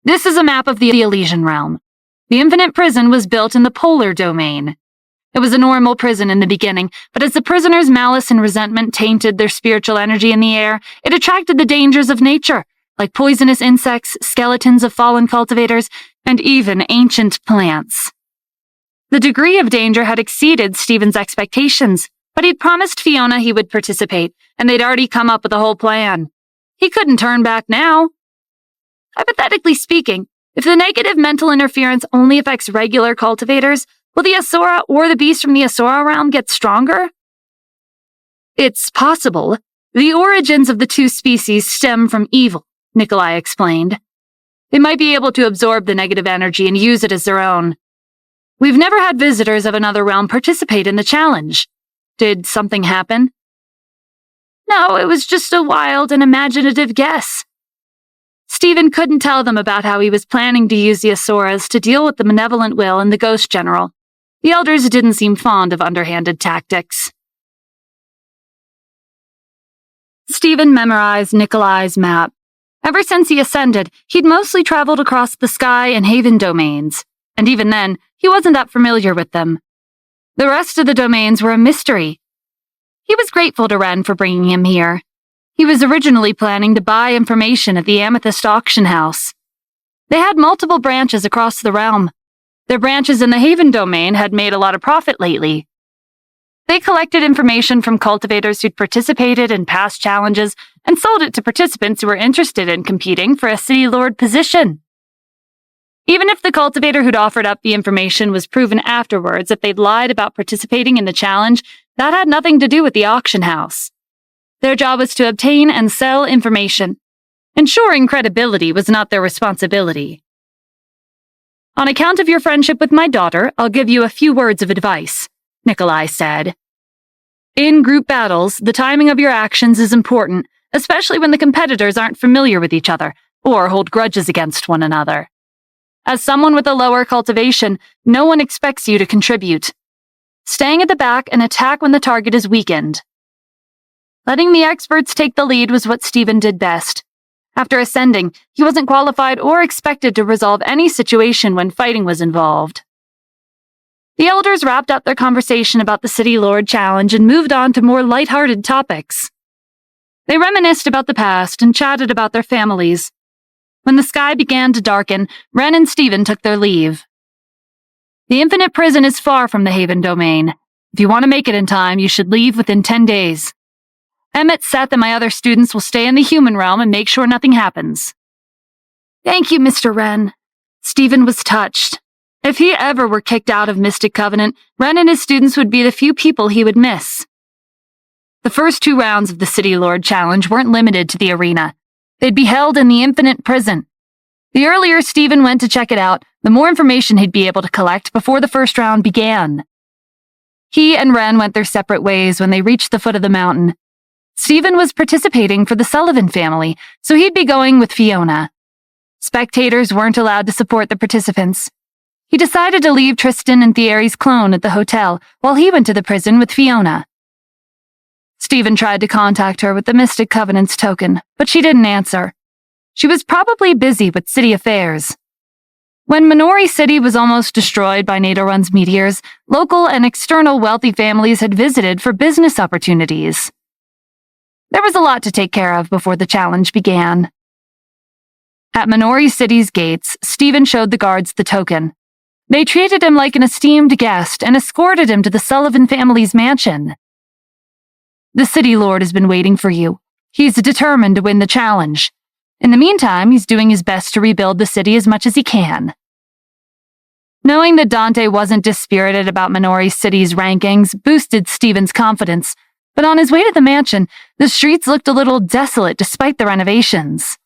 This is a map of the Elysian realm. The Infinite Prison was built in the polar domain. It was a normal prison in the beginning, but as the prisoners' malice and resentment tainted their spiritual energy in the air, it attracted the dangers of nature, like poisonous insects, skeletons of fallen cultivators, and even ancient plants. The degree of danger had exceeded Stephen's expectations, but he'd promised Fiona he would participate, and they'd already come up with a whole plan. He couldn't turn back now. Hypothetically speaking, if the negative mental interference only affects regular cultivators, will the Asura or the beast from the Asura realm get stronger? It's possible. The origins of the 2 species stem from evil, Nikolai explained. They might be able to absorb the negative energy and use it as their own. We've never had visitors of another realm participate in the challenge. Did something happen? No, it was just a wild and imaginative guess. Stephen couldn't tell them about how he was planning to use the Asuras to deal with the malevolent will and the Ghost General. The elders didn't seem fond of underhanded tactics. Stephen memorized Nikolai's map. Ever since he ascended, he'd mostly traveled across the sky and haven domains. and even then, he wasn't that familiar with them. The rest of the domains were a mystery. He was grateful to Wren for bringing him here. He was originally planning to buy information at the Amethyst auction house. They had multiple branches across the realm. Their branches in the Haven domain had made a lot of profit lately. They collected information from cultivators who'd participated in past challenges and sold it to participants who were interested in competing for a City Lord position. Even if the cultivator who'd offered up the information was proven afterwards that they'd lied about participating in the challenge, that had nothing to do with the auction house. Their job was to obtain and sell information. Ensuring credibility was not their responsibility. On account of your friendship with my daughter, I'll give you a few words of advice, Nikolai said. In group battles, the timing of your actions is important, especially when the competitors aren't familiar with each other or hold grudges against one another. As someone with a lower cultivation, no one expects you to contribute. Staying at the back and attack when the target is weakened. Letting the experts take the lead was what Stephen did best. After ascending, he wasn't qualified or expected to resolve any situation when fighting was involved. The elders wrapped up their conversation about the City Lord Challenge and moved on to more lighthearted topics. They reminisced about the past and chatted about their families. When the sky began to darken, Wren and Stephen took their leave. The Infinite Prison is far from the Haven domain. If you want to make it in time, you should leave within 10 days. Emmett, Seth, and my other students will stay in the human realm and make sure nothing happens. Thank you, Mr. Wren. Stephen was touched. If he ever were kicked out of Mystic Covenant, Wren and his students would be the few people he would miss. The first 2 rounds of the City Lord Challenge weren't limited to the arena. They'd be held in the Infinite Prison. The earlier Stephen went to check it out, the more information he'd be able to collect before the first round began. He and Wren went their separate ways when they reached the foot of the mountain. Stephen was participating for the Sullivan family, so he'd be going with Fiona. Spectators weren't allowed to support the participants. He decided to leave Tristan and Thierry's clone at the hotel while he went to the prison with Fiona. Stephen tried to contact her with the Mystic Covenant's token, but she didn't answer. She was probably busy with city affairs. When Minori City was almost destroyed by Nadorun's meteors, local and external wealthy families had visited for business opportunities. There was a lot to take care of before the challenge began. At Minori City's gates, Stephen showed the guards the token. They treated him like an esteemed guest and escorted him to the Sullivan family's mansion. The City Lord has been waiting for you. He's determined to win the challenge. In the meantime, he's doing his best to rebuild the city as much as he can. Knowing that Dante wasn't dispirited about Minori City's rankings boosted Stephen's confidence, but on his way to the mansion, the streets looked a little desolate despite the renovations.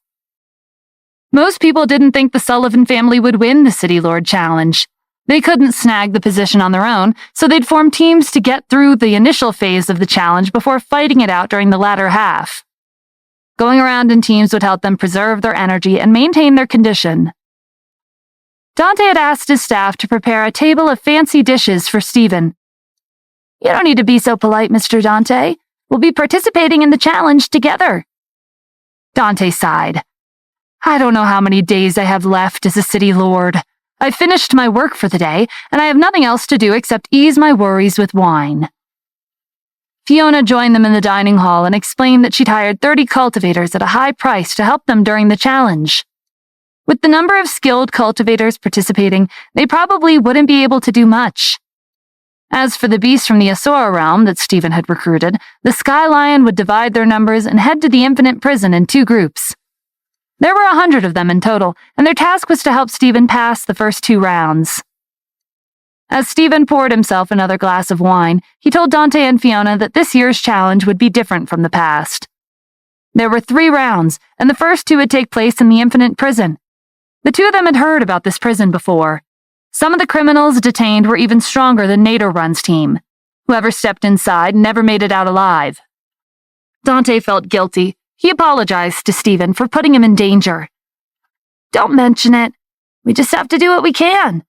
Most people didn't think the Sullivan family would win the City Lord Challenge. They couldn't snag the position on their own, so they'd form teams to get through the initial phase of the challenge before fighting it out during the latter half. Going around in teams would help them preserve their energy and maintain their condition. Dante had asked his staff to prepare a table of fancy dishes for Stephen. You don't need to be so polite, Mr. Dante. We'll be participating in the challenge together. Dante sighed. I don't know how many days I have left as a city lord. I've finished my work for the day, and I have nothing else to do except ease my worries with wine. Fiona joined them in the dining hall and explained that she'd hired 30 cultivators at a high price to help them during the challenge. With the number of skilled cultivators participating, they probably wouldn't be able to do much. As for the beasts from the Asura realm that Stephen had recruited, the Sky Lion would divide their numbers and head to the Infinite Prison in 2 groups. There were 100 of them in total, and their task was to help Stephen pass the first 2 rounds. As Stephen poured himself another glass of wine, he told Dante and Fiona that this year's challenge would be different from the past. There were 3 rounds, and the first 2 would take place in the Infinite Prison. The 2 of them had heard about this prison before. Some of the criminals detained were even stronger than Nadorun's team. Whoever stepped inside never made it out alive. Dante felt guilty. He apologized to Stephen for putting him in danger. Don't mention it. We just have to do what we can.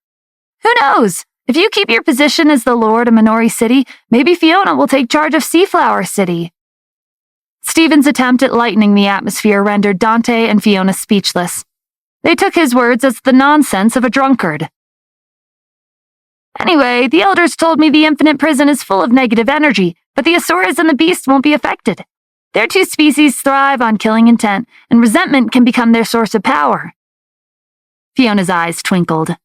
Who knows? If you keep your position as the Lord of Minori City, maybe Fiona will take charge of Seaflower City. Stephen's attempt at lightening the atmosphere rendered Dante and Fiona speechless. They took his words as the nonsense of a drunkard. Anyway, the elders told me the infinite prison is full of negative energy, but the Asuras and the beasts won't be affected. Their two species thrive on killing intent, and resentment can become their source of power. Fiona's eyes twinkled.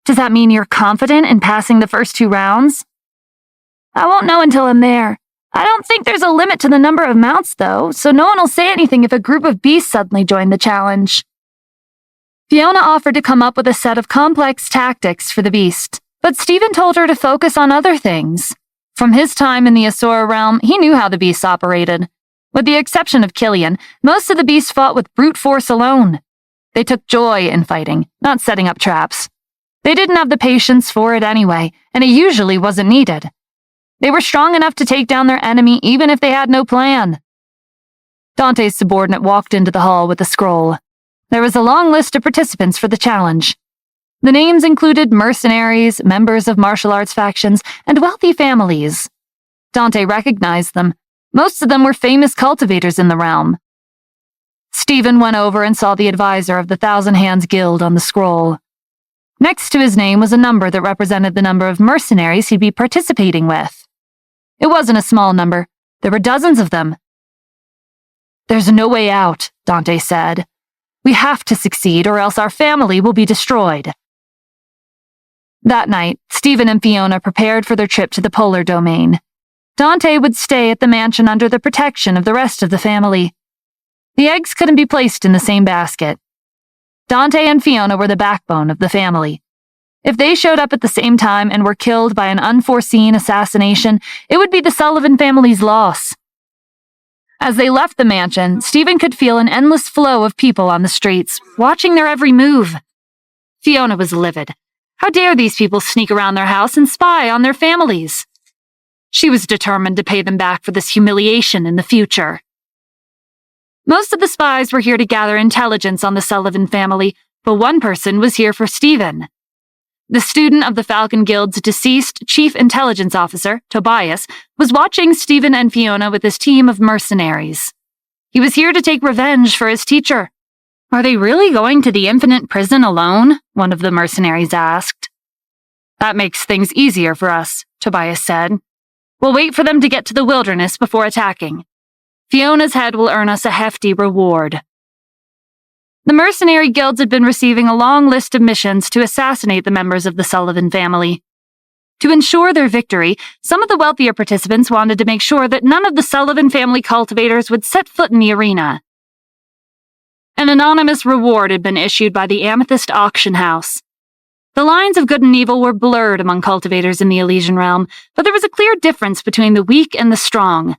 Does that mean you're confident in passing the first 2 rounds? I won't know until I'm there. I don't think there's a limit to the number of mounts, though, so no one will say anything if a group of beasts suddenly join the challenge. Fiona offered to come up with a set of complex tactics for the beast, but Stephen told her to focus on other things. From his time in the Asura realm, he knew how the beasts operated. With the exception of Killian, most of the beasts fought with brute force alone. They took joy in fighting, not setting up traps. They didn't have the patience for it anyway, and it usually wasn't needed. They were strong enough to take down their enemy even if they had no plan. Dante's subordinate walked into the hall with a scroll. There was a long list of participants for the challenge. The names included mercenaries, members of martial arts factions, and wealthy families. Dante recognized them. Most of them were famous cultivators in the realm. Stephen went over and saw the advisor of the Thousand Hands Guild on the scroll. Next to his name was a number that represented the number of mercenaries he'd be participating with. It wasn't a small number. There were dozens of them. There's no way out, Dante said. We have to succeed or else our family will be destroyed. That night, Stephen and Fiona prepared for their trip to the polar domain. Dante would stay at the mansion under the protection of the rest of the family. The eggs couldn't be placed in the same basket. Dante and Fiona were the backbone of the family. If they showed up at the same time and were killed by an unforeseen assassination, it would be the Sullivan family's loss. As they left the mansion, Stephen could feel an endless flow of people on the streets, watching their every move. Fiona was livid. How dare these people sneak around their house and spy on their families? She was determined to pay them back for this humiliation in the future. Most of the spies were here to gather intelligence on the Sullivan family, but one person was here for Stephen. The student of the Falcon Guild's deceased chief intelligence officer, Tobias, was watching Stephen and Fiona with his team of mercenaries. He was here to take revenge for his teacher. Are they really going to the infinite prison alone? One of the mercenaries asked. That makes things easier for us, Tobias said. We'll wait for them to get to the wilderness before attacking. Fiona's head will earn us a hefty reward. The mercenary guilds had been receiving a long list of missions to assassinate the members of the Sullivan family. To ensure their victory, some of the wealthier participants wanted to make sure that none of the Sullivan family cultivators would set foot in the arena. An anonymous reward had been issued by the Amethyst Auction House. The lines of good and evil were blurred among cultivators in the Elysian realm, but there was a clear difference between the weak and the strong.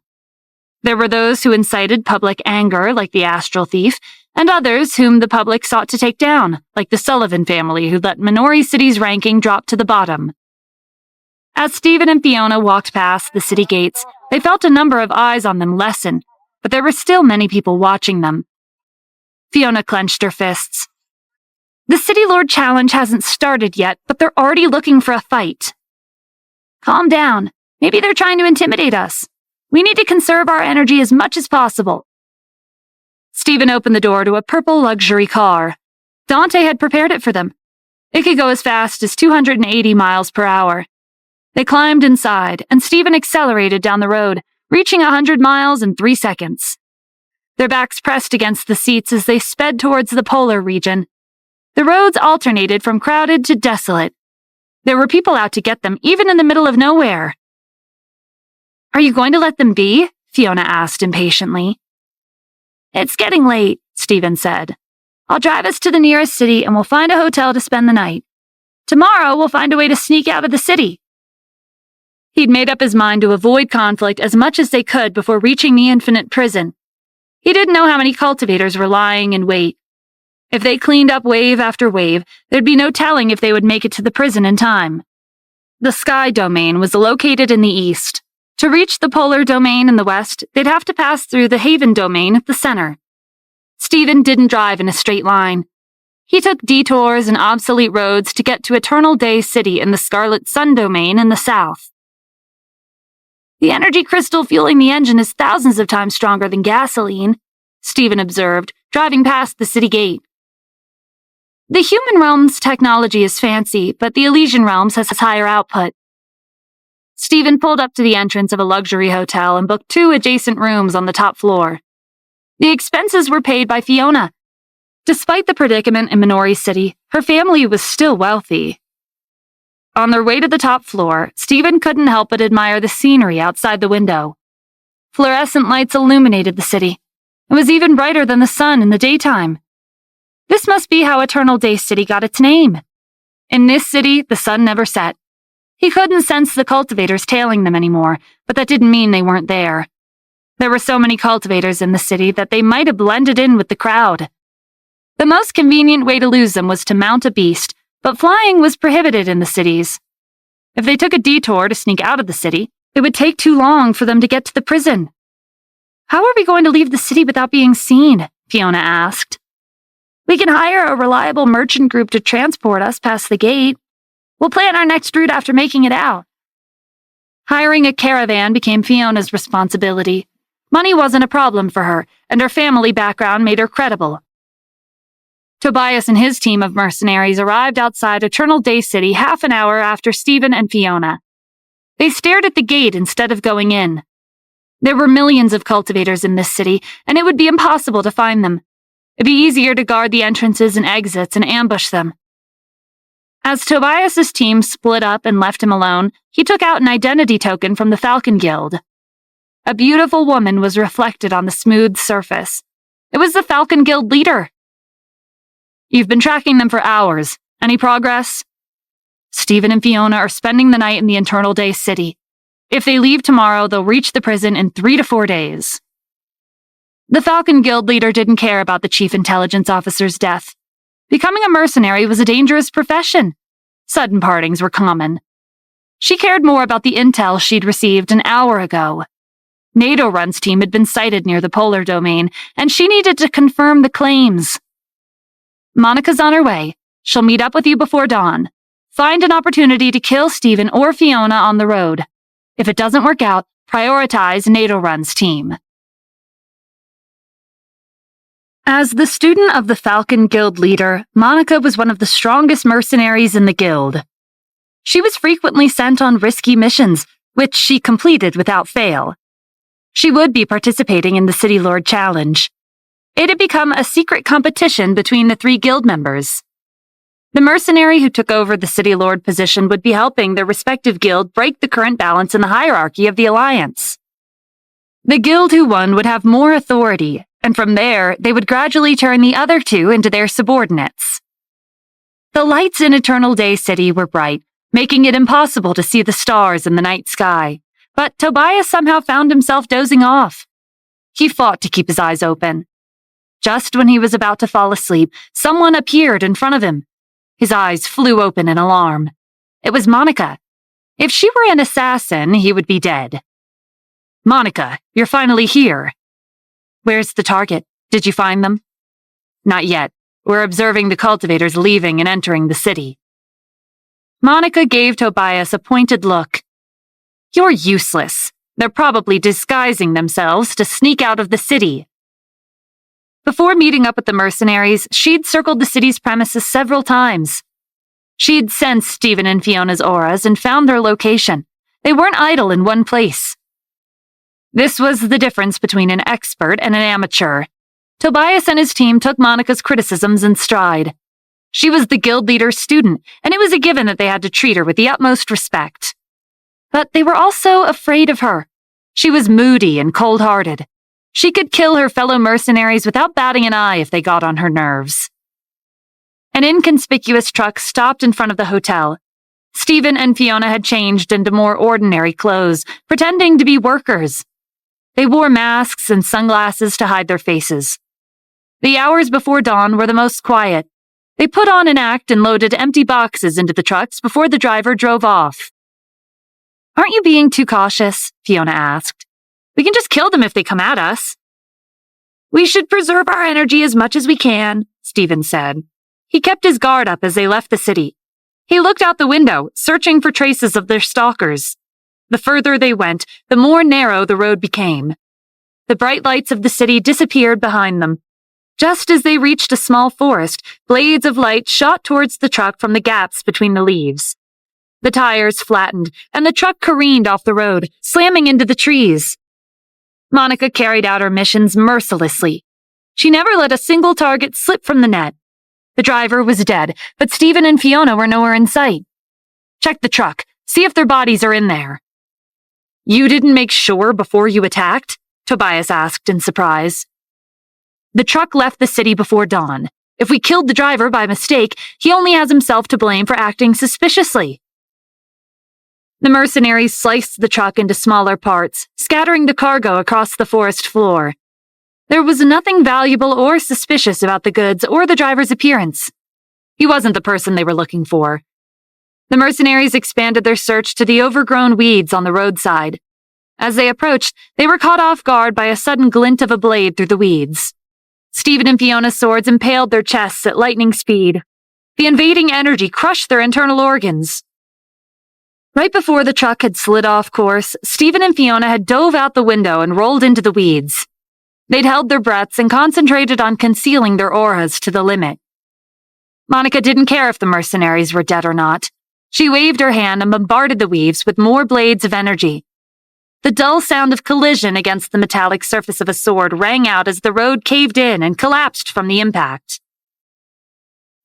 There were those who incited public anger, like the Astral Thief, and others whom the public sought to take down, like the Sullivan family who let Minori City's ranking drop to the bottom. As Stephen and Fiona walked past the city gates, they felt a number of eyes on them lessen, but there were still many people watching them. Fiona clenched her fists. The City Lord Challenge hasn't started yet, but they're already looking for a fight. Calm down. Maybe they're trying to intimidate us. We need to conserve our energy as much as possible. Stephen opened the door to a purple luxury car. Dante had prepared it for them. It could go as fast as 280 miles per hour. They climbed inside, and Stephen accelerated down the road, reaching 100 miles in 3 seconds. Their backs pressed against the seats as they sped towards the polar region. The roads alternated from crowded to desolate. There were people out to get them, even in the middle of nowhere. Are you going to let them be? Fiona asked impatiently. It's getting late, Stephen said. I'll drive us to the nearest city and we'll find a hotel to spend the night. Tomorrow we'll find a way to sneak out of the city. He'd made up his mind to avoid conflict as much as they could before reaching the infinite prison. He didn't know how many cultivators were lying in wait. If they cleaned up wave after wave, there'd be no telling if they would make it to the prison in time. The Sky Domain was located in the east. To reach the Polar Domain in the west, they'd have to pass through the Haven Domain at the center. Stephen didn't drive in a straight line. He took detours and obsolete roads to get to Eternal Day City in the Scarlet Sun Domain in the south. The energy crystal fueling the engine is thousands of times stronger than gasoline, Stephen observed, driving past the city gate. The human realm's technology is fancy, but the Elysian realm's has higher output. Stephen pulled up to the entrance of a luxury hotel and booked 2 adjacent rooms on the top floor. The expenses were paid by Fiona. Despite the predicament in Minori City, her family was still wealthy. On their way to the top floor, Stephen couldn't help but admire the scenery outside the window. Fluorescent lights illuminated the city. It was even brighter than the sun in the daytime. This must be how Eternal Day City got its name. In this city, the sun never set. He couldn't sense the cultivators tailing them anymore, but that didn't mean they weren't there. There were so many cultivators in the city that they might have blended in with the crowd. The most convenient way to lose them was to mount a beast, but flying was prohibited in the cities. If they took a detour to sneak out of the city, it would take too long for them to get to the prison. "How are we going to leave the city without being seen?" Fiona asked. "We can hire a reliable merchant group to transport us past the gate. We'll plan our next route after making it out." Hiring a caravan became Fiona's responsibility. Money wasn't a problem for her, and her family background made her credible. Tobias and his team of mercenaries arrived outside Eternal Day City half an hour after Stephen and Fiona. They stared at the gate instead of going in. There were millions of cultivators in this city, and it would be impossible to find them. It'd be easier to guard the entrances and exits and ambush them. As Tobias's team split up and left him alone, he took out an identity token from the Falcon Guild. A beautiful woman was reflected on the smooth surface. It was the Falcon Guild leader. "You've been tracking them for hours. Any progress?" "Stephen and Fiona are spending the night in the Eternal Day City. If they leave tomorrow, they'll reach the prison in 3 to 4 days. The Falcon Guild leader didn't care about the chief intelligence officer's death. Becoming a mercenary was a dangerous profession. Sudden partings were common. She cared more about the intel she'd received an hour ago. NATO-Run's team had been sighted near the polar domain, and she needed to confirm the claims. "Monica's on her way. She'll meet up with you before dawn. Find an opportunity to kill Stephen or Fiona on the road. If it doesn't work out, prioritize NATO-Run's team." As the student of the Falcon Guild leader, Monica was one of the strongest mercenaries in the guild. She was frequently sent on risky missions, which she completed without fail. She would be participating in the City Lord Challenge. It had become a secret competition between the 3 guild members. The mercenary who took over the City Lord position would be helping their respective guild break the current balance in the hierarchy of the Alliance. The guild who won would have more authority, and from there, they would gradually turn the other 2 into their subordinates. The lights in Eternal Day City were bright, making it impossible to see the stars in the night sky, but Tobias somehow found himself dozing off. He fought to keep his eyes open. Just when he was about to fall asleep, someone appeared in front of him. His eyes flew open in alarm. It was Monica. If she were an assassin, he would be dead. "Monica, you're finally here." "Where's the target? Did you find them?" "Not yet. We're observing the cultivators leaving and entering the city." Monica gave Tobias a pointed look. "You're useless. They're probably disguising themselves to sneak out of the city." Before meeting up with the mercenaries, she'd circled the city's premises several times. She'd sensed Stephen and Fiona's auras and found their location. They weren't idle in one place. This was the difference between an expert and an amateur. Tobias and his team took Monica's criticisms in stride. She was the guild leader's student, and it was a given that they had to treat her with the utmost respect. But they were also afraid of her. She was moody and cold-hearted. She could kill her fellow mercenaries without batting an eye if they got on her nerves. An inconspicuous truck stopped in front of the hotel. Stephen and Fiona had changed into more ordinary clothes, pretending to be workers. They wore masks and sunglasses to hide their faces. The hours before dawn were the most quiet. They put on an act and loaded empty boxes into the trucks before the driver drove off. "Aren't you being too cautious?" Fiona asked. "We can just kill them if they come at us." "We should preserve our energy as much as we can," Stephen said. He kept his guard up as they left the city. He looked out the window, searching for traces of their stalkers. The further they went, the more narrow the road became. The bright lights of the city disappeared behind them. Just as they reached a small forest, blades of light shot towards the truck from the gaps between the leaves. The tires flattened, and the truck careened off the road, slamming into the trees. Monica carried out her missions mercilessly. She never let a single target slip from the net. The driver was dead, but Stephen and Fiona were nowhere in sight. Check the truck. See if their bodies are in there. You didn't make sure before you attacked? Tobias asked in surprise. The truck left the city before dawn. If we killed the driver by mistake, he only has himself to blame for acting suspiciously. The mercenaries sliced the truck into smaller parts, scattering the cargo across the forest floor. There was nothing valuable or suspicious about the goods or the driver's appearance. He wasn't the person they were looking for. The mercenaries expanded their search to the overgrown weeds on the roadside. As they approached, they were caught off guard by a sudden glint of a blade through the weeds. Stephen and Fiona's swords impaled their chests at lightning speed. The invading energy crushed their internal organs. Right before the truck had slid off course, Stephen and Fiona had dove out the window and rolled into the weeds. They'd held their breaths and concentrated on concealing their auras to the limit. Monica didn't care if the mercenaries were dead or not. She waved her hand and bombarded the weaves with more blades of energy. The dull sound of collision against the metallic surface of a sword rang out as the road caved in and collapsed from the impact.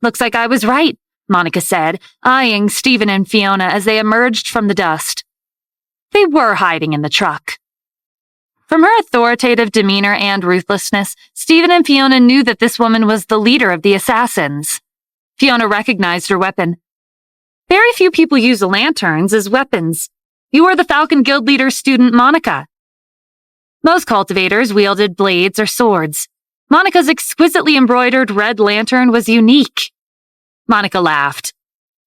Looks like I was right, Monica said, eyeing Stephen and Fiona as they emerged from the dust. They were hiding in the truck. From her authoritative demeanor and ruthlessness, Stephen and Fiona knew that this woman was the leader of the assassins. Fiona recognized her weapon. Very few people use lanterns as weapons. You are the Falcon Guild leader's student, Monica. Most cultivators wielded blades or swords. Monica's exquisitely embroidered red lantern was unique. Monica laughed.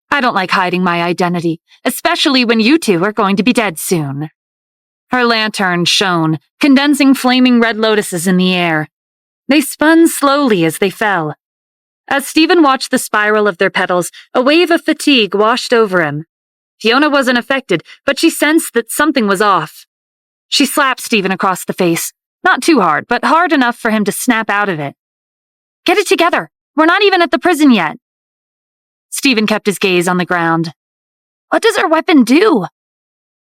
I don't like hiding my identity, especially when you two are going to be dead soon. Her lantern shone, condensing flaming red lotuses in the air. They spun slowly as they fell. As Stephen watched the spiral of their petals, a wave of fatigue washed over him. Fiona wasn't affected, but she sensed that something was off. She slapped Stephen across the face. Not too hard, but hard enough for him to snap out of it. Get it together. We're not even at the prison yet. Stephen kept his gaze on the ground. What does her weapon do?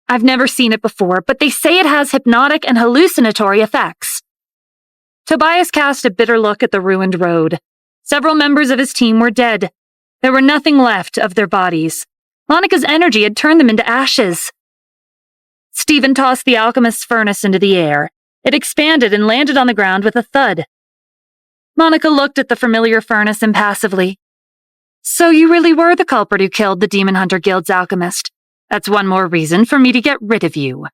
I've never seen it before, but they say it has hypnotic and hallucinatory effects. Tobias cast a bitter look at the ruined road. Several members of his team were dead. There were nothing left of their bodies. Monica's energy had turned them into ashes. Stephen tossed the alchemist's furnace into the air. It expanded and landed on the ground with a thud. Monica looked at the familiar furnace impassively. So you really were the culprit who killed the Demon Hunter Guild's alchemist. That's one more reason for me to get rid of you.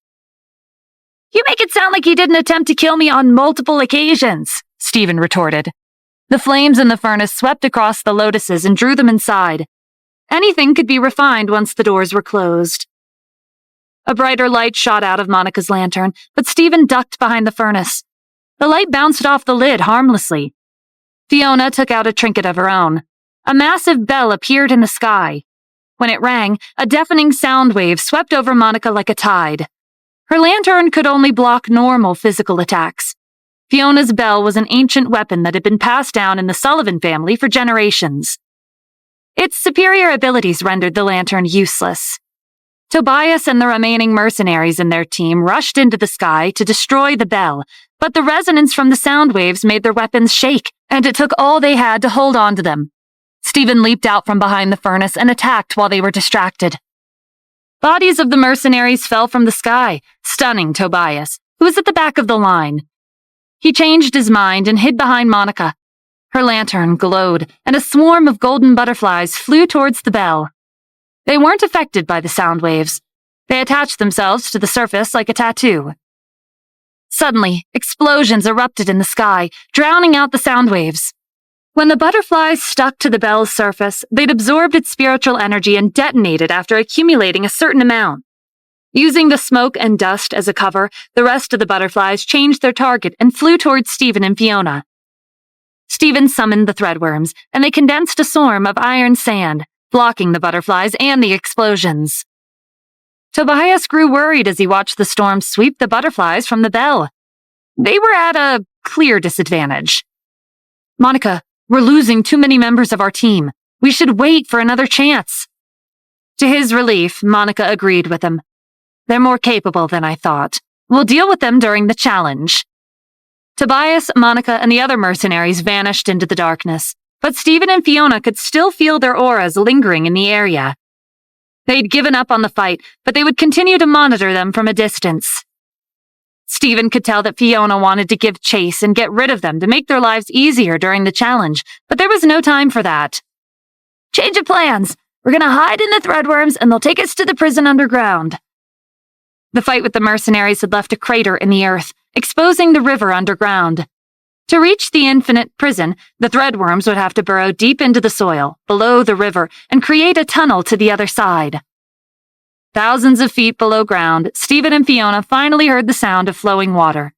You make it sound like he didn't attempt to kill me on multiple occasions, Stephen retorted. The flames in the furnace swept across the lotuses and drew them inside. Anything could be refined once the doors were closed. A brighter light shot out of Monica's lantern, but Stephen ducked behind the furnace. The light bounced off the lid harmlessly. Fiona took out a trinket of her own. A massive bell appeared in the sky. When it rang, a deafening sound wave swept over Monica like a tide. Her lantern could only block normal physical attacks. Fiona's bell was an ancient weapon that had been passed down in the Sullivan family for generations. Its superior abilities rendered the lantern useless. Tobias and the remaining mercenaries in their team rushed into the sky to destroy the bell, but the resonance from the sound waves made their weapons shake, and it took all they had to hold on to them. Stephen leaped out from behind the furnace and attacked while they were distracted. Bodies of the mercenaries fell from the sky, stunning Tobias, who was at the back of the line. He changed his mind and hid behind Monica. Her lantern glowed, and a swarm of golden butterflies flew towards the bell. They weren't affected by the sound waves. They attached themselves to the surface like a tattoo. Suddenly, explosions erupted in the sky, drowning out the sound waves. When the butterflies stuck to the bell's surface, they'd absorbed its spiritual energy and detonated after accumulating a certain amount. Using the smoke and dust as a cover, the rest of the butterflies changed their target and flew towards Stephen and Fiona. Stephen summoned the threadworms, and they condensed a swarm of iron sand, blocking the butterflies and the explosions. Tobias grew worried as he watched the storm sweep the butterflies from the bell. They were at a clear disadvantage. Monica, we're losing too many members of our team. We should wait for another chance. To his relief, Monica agreed with him. They're more capable than I thought. We'll deal with them during the challenge. Tobias, Monica, and the other mercenaries vanished into the darkness, but Stephen and Fiona could still feel their auras lingering in the area. They'd given up on the fight, but they would continue to monitor them from a distance. Stephen could tell that Fiona wanted to give chase and get rid of them to make their lives easier during the challenge, but there was no time for that. Change of plans. We're going to hide in the threadworms and they'll take us to the prison underground. The fight with the mercenaries had left a crater in the earth, exposing the river underground. To reach the infinite prison, the threadworms would have to burrow deep into the soil, below the river, and create a tunnel to the other side. Thousands of feet below ground, Stephen and Fiona finally heard the sound of flowing water.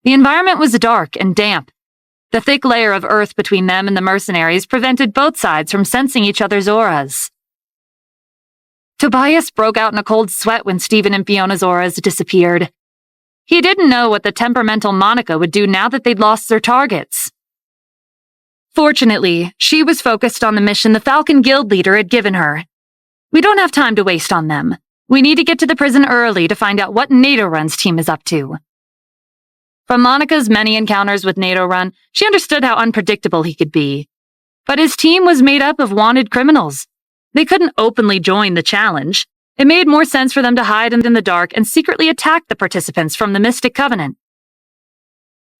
The environment was dark and damp. The thick layer of earth between them and the mercenaries prevented both sides from sensing each other's auras. Tobias broke out in a cold sweat when Stephen and Fiona's auras disappeared. He didn't know what the temperamental Monica would do now that they'd lost their targets. Fortunately, she was focused on the mission the Falcon Guild leader had given her. We don't have time to waste on them. We need to get to the prison early to find out what Nadorun's team is up to. From Monica's many encounters with Nadorun, she understood how unpredictable he could be. But his team was made up of wanted criminals. They couldn't openly join the challenge. It made more sense for them to hide in the dark and secretly attack the participants from the Mystic Covenant.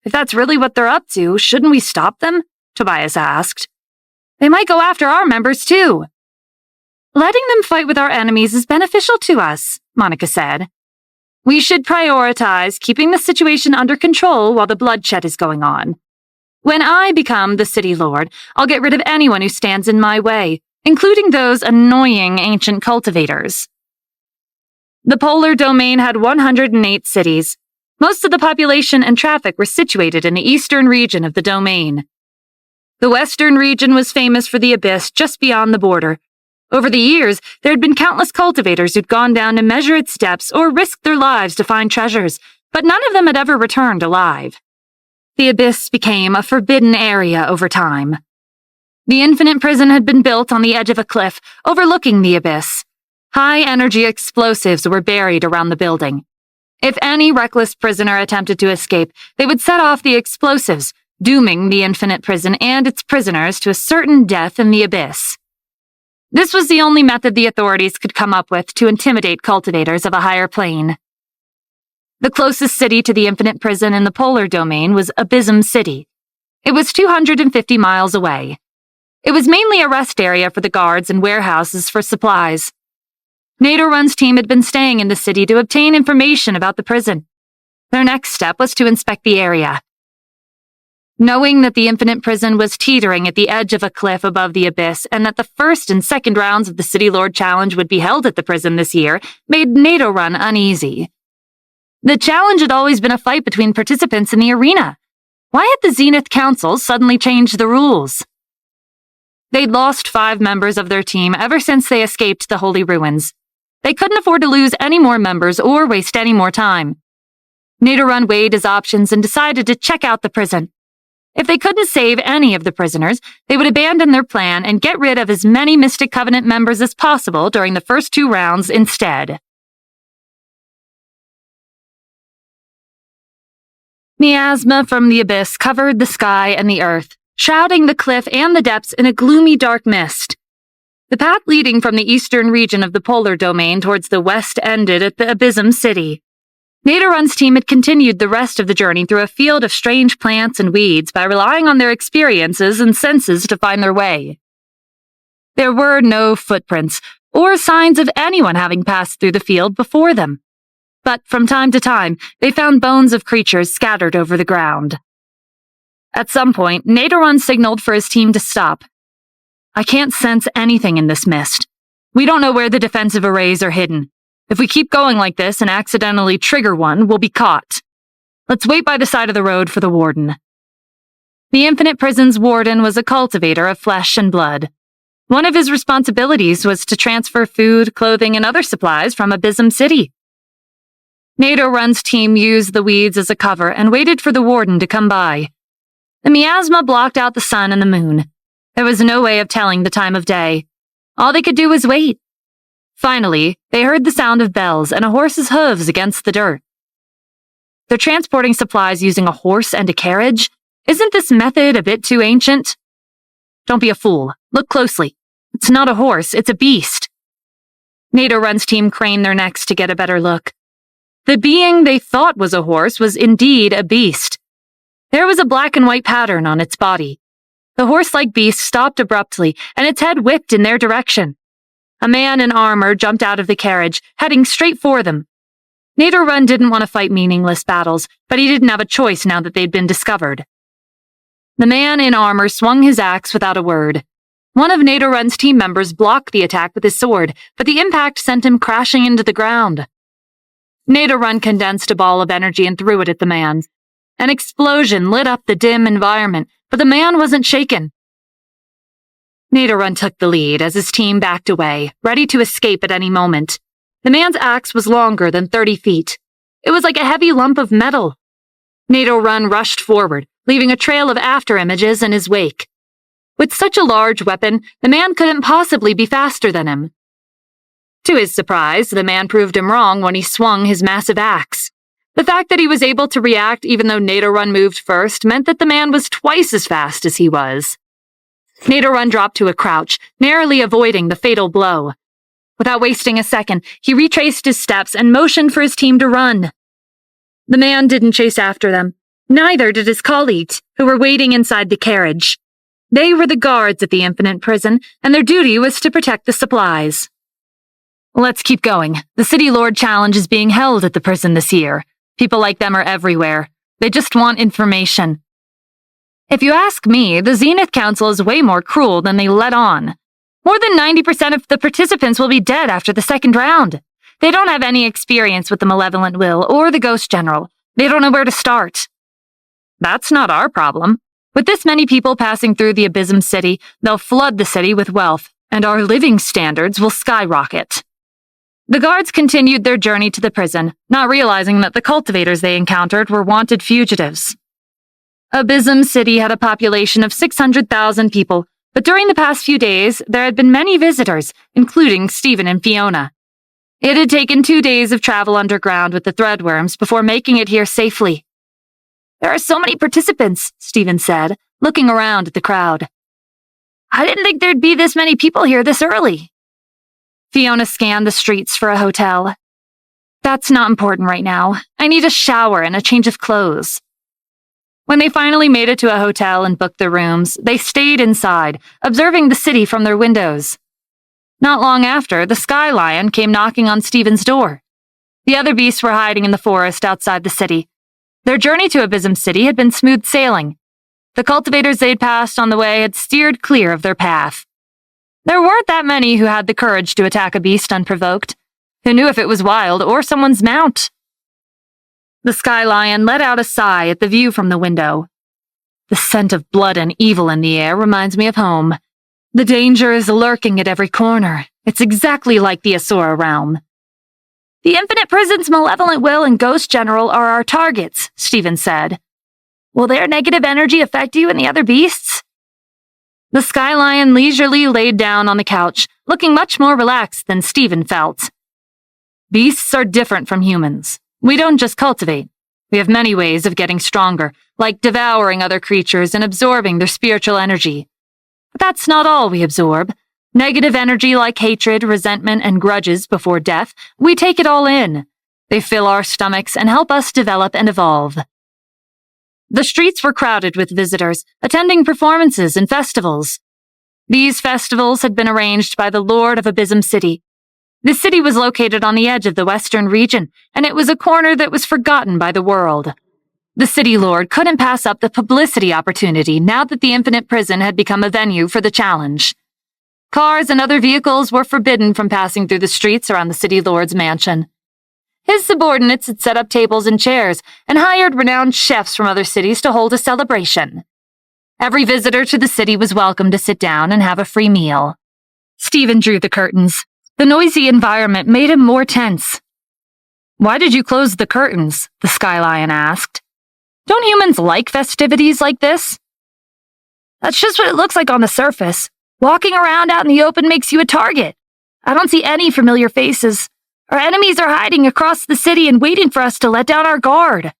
If that's really what they're up to, shouldn't we stop them? Tobias asked. They might go after our members too. Letting them fight with our enemies is beneficial to us, Monica said. We should prioritize keeping the situation under control while the bloodshed is going on. When I become the city lord, I'll get rid of anyone who stands in my way, including those annoying ancient cultivators. The polar domain had 108 cities. Most of the population and traffic were situated in the eastern region of the domain. The western region was famous for the abyss just beyond the border. Over the years, there had been countless cultivators who'd gone down to measure its depths or risk their lives to find treasures, but none of them had ever returned alive. The abyss became a forbidden area over time. The infinite prison had been built on the edge of a cliff, overlooking the abyss. High-energy explosives were buried around the building. If any reckless prisoner attempted to escape, they would set off the explosives, dooming the infinite prison and its prisoners to a certain death in the abyss. This was the only method the authorities could come up with to intimidate cultivators of a higher plane. The closest city to the infinite prison in the polar domain was Abyssum City. It was 250 miles away. It was mainly a rest area for the guards and warehouses for supplies. Nadorun's team had been staying in the city to obtain information about the prison. Their next step was to inspect the area. Knowing that the infinite prison was teetering at the edge of a cliff above the abyss and that the first and second rounds of the City Lord Challenge would be held at the prison this year made Nadorun uneasy. The challenge had always been a fight between participants in the arena. Why had the Zenith Council suddenly changed the rules? They'd lost 5 members of their team ever since they escaped the Holy Ruins. They couldn't afford to lose any more members or waste any more time. Nadorun weighed his options and decided to check out the prison. If they couldn't save any of the prisoners, they would abandon their plan and get rid of as many Mystic Covenant members as possible during the first 2 rounds instead. Miasma from the abyss covered the sky and the earth, shrouding the cliff and the depths in a gloomy dark mist. The path leading from the eastern region of the polar domain towards the west ended at the Abyssum City. Nadorun's team had continued the rest of the journey through a field of strange plants and weeds by relying on their experiences and senses to find their way. There were no footprints or signs of anyone having passed through the field before them. But from time to time, they found bones of creatures scattered over the ground. At some point, Nadorun signaled for his team to stop. I can't sense anything in this mist. We don't know where the defensive arrays are hidden. If we keep going like this and accidentally trigger one, we'll be caught. Let's wait by the side of the road for the warden. The Infinite Prison's warden was a cultivator of flesh and blood. One of his responsibilities was to transfer food, clothing, and other supplies from Abyssum City. Nadorun's team used the weeds as a cover and waited for the warden to come by. The miasma blocked out the sun and the moon. There was no way of telling the time of day. All they could do was wait. Finally, they heard the sound of bells and a horse's hooves against the dirt. They're transporting supplies using a horse and a carriage? Isn't this method a bit too ancient? Don't be a fool. Look closely. It's not a horse, it's a beast. NATO Run's team craned their necks to get a better look. The being they thought was a horse was indeed a beast. There was a black and white pattern on its body. The horse-like beast stopped abruptly, and its head whipped in their direction. A man in armor jumped out of the carriage, heading straight for them. NATO Run didn't want to fight meaningless battles, but he didn't have a choice now that they'd been discovered. The man in armor swung his axe without a word. One of NATO Run's team members blocked the attack with his sword, but the impact sent him crashing into the ground. NATO Run condensed a ball of energy and threw it at the man. An explosion lit up the dim environment, but the man wasn't shaken. NATO Run took the lead as his team backed away, ready to escape at any moment. The man's axe was longer than 30 feet. It was like a heavy lump of metal. NATO Run rushed forward, leaving a trail of after-images in his wake. With such a large weapon, the man couldn't possibly be faster than him. To his surprise, the man proved him wrong when he swung his massive axe. The fact that he was able to react even though NATO Run moved first meant that the man was twice as fast as he was. NATO Run dropped to a crouch, narrowly avoiding the fatal blow. Without wasting a second, he retraced his steps and motioned for his team to run. The man didn't chase after them. Neither did his colleagues, who were waiting inside the carriage. They were the guards at the Infinite Prison, and their duty was to protect the supplies. Let's keep going. The City Lord Challenge is being held at the prison this year. People like them are everywhere. They just want information. If you ask me, the Zenith Council is way more cruel than they let on. More than 90% of the participants will be dead after the second round. They don't have any experience with the Malevolent Will or the Ghost General. They don't know where to start. That's not our problem. With this many people passing through the Abysm City, they'll flood the city with wealth, and our living standards will skyrocket. The guards continued their journey to the prison, not realizing that the cultivators they encountered were wanted fugitives. Abysm City had a population of 600,000 people, but during the past few days, there had been many visitors, including Stephen and Fiona. It had taken 2 days of travel underground with the threadworms before making it here safely. There are so many participants, Stephen said, looking around at the crowd. I didn't think there'd be this many people here this early. Fiona scanned the streets for a hotel. That's not important right now. I need a shower and a change of clothes. When they finally made it to a hotel and booked their rooms, they stayed inside, observing the city from their windows. Not long after, the Sky Lion came knocking on Stephen's door. The other beasts were hiding in the forest outside the city. Their journey to Abysm City had been smooth sailing. The cultivators they'd passed on the way had steered clear of their path. There weren't that many who had the courage to attack a beast unprovoked, who knew if it was wild or someone's mount. The Sky Lion let out a sigh at the view from the window. The scent of blood and evil in the air reminds me of home. The danger is lurking at every corner. It's exactly like the Asura realm. The Infinite Prison's Malevolent Will and Ghost General are our targets, Stephen said. Will their negative energy affect you and the other beasts? The Sky Lion leisurely laid down on the couch, looking much more relaxed than Stephen felt. Beasts are different from humans. We don't just cultivate. We have many ways of getting stronger, like devouring other creatures and absorbing their spiritual energy. But that's not all we absorb. Negative energy like hatred, resentment, and grudges before death, we take it all in. They fill our stomachs and help us develop and evolve. The streets were crowded with visitors, attending performances and festivals. These festivals had been arranged by the Lord of Abysm City. The city was located on the edge of the western region, and it was a corner that was forgotten by the world. The City Lord couldn't pass up the publicity opportunity now that the Infinite Prison had become a venue for the challenge. Cars and other vehicles were forbidden from passing through the streets around the City Lord's mansion. His subordinates had set up tables and chairs and hired renowned chefs from other cities to hold a celebration. Every visitor to the city was welcome to sit down and have a free meal. Stephen drew the curtains. The noisy environment made him more tense. Why did you close the curtains? The Sky Lion asked. Don't humans like festivities like this? That's just what it looks like on the surface. Walking around out in the open makes you a target. I don't see any familiar faces. Our enemies are hiding across the city and waiting for us to let down our guard."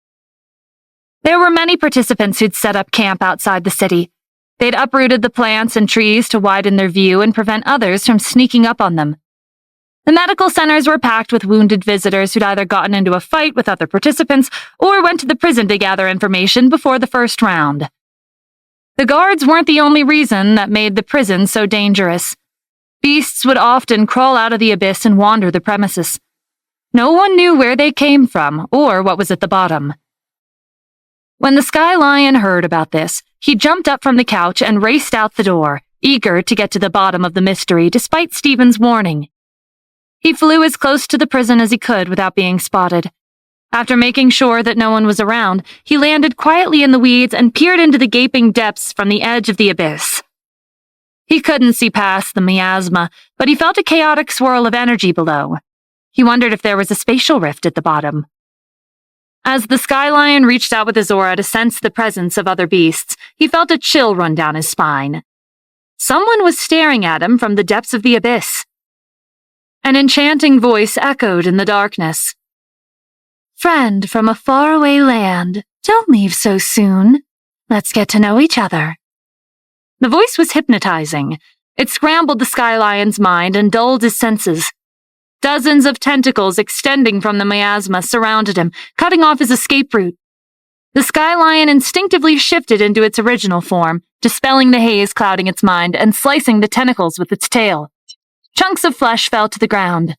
There were many participants who'd set up camp outside the city. They'd uprooted the plants and trees to widen their view and prevent others from sneaking up on them. The medical centers were packed with wounded visitors who'd either gotten into a fight with other participants or went to the prison to gather information before the first round. The guards weren't the only reason that made the prison so dangerous. Beasts would often crawl out of the abyss and wander the premises. No one knew where they came from or what was at the bottom. When the Sky Lion heard about this, he jumped up from the couch and raced out the door, eager to get to the bottom of the mystery despite Stephen's warning. He flew as close to the prison as he could without being spotted. After making sure that no one was around, he landed quietly in the weeds and peered into the gaping depths from the edge of the abyss. He couldn't see past the miasma, but he felt a chaotic swirl of energy below. He wondered if there was a spatial rift at the bottom. As the Sky Lion reached out with his aura to sense the presence of other beasts, he felt a chill run down his spine. Someone was staring at him from the depths of the abyss. An enchanting voice echoed in the darkness. "Friend from a faraway land, don't leave so soon. Let's get to know each other." The voice was hypnotizing. It scrambled the Sky Lion's mind and dulled his senses. Dozens of tentacles extending from the miasma surrounded him, cutting off his escape route. The Sky Lion instinctively shifted into its original form, dispelling the haze clouding its mind and slicing the tentacles with its tail. Chunks of flesh fell to the ground.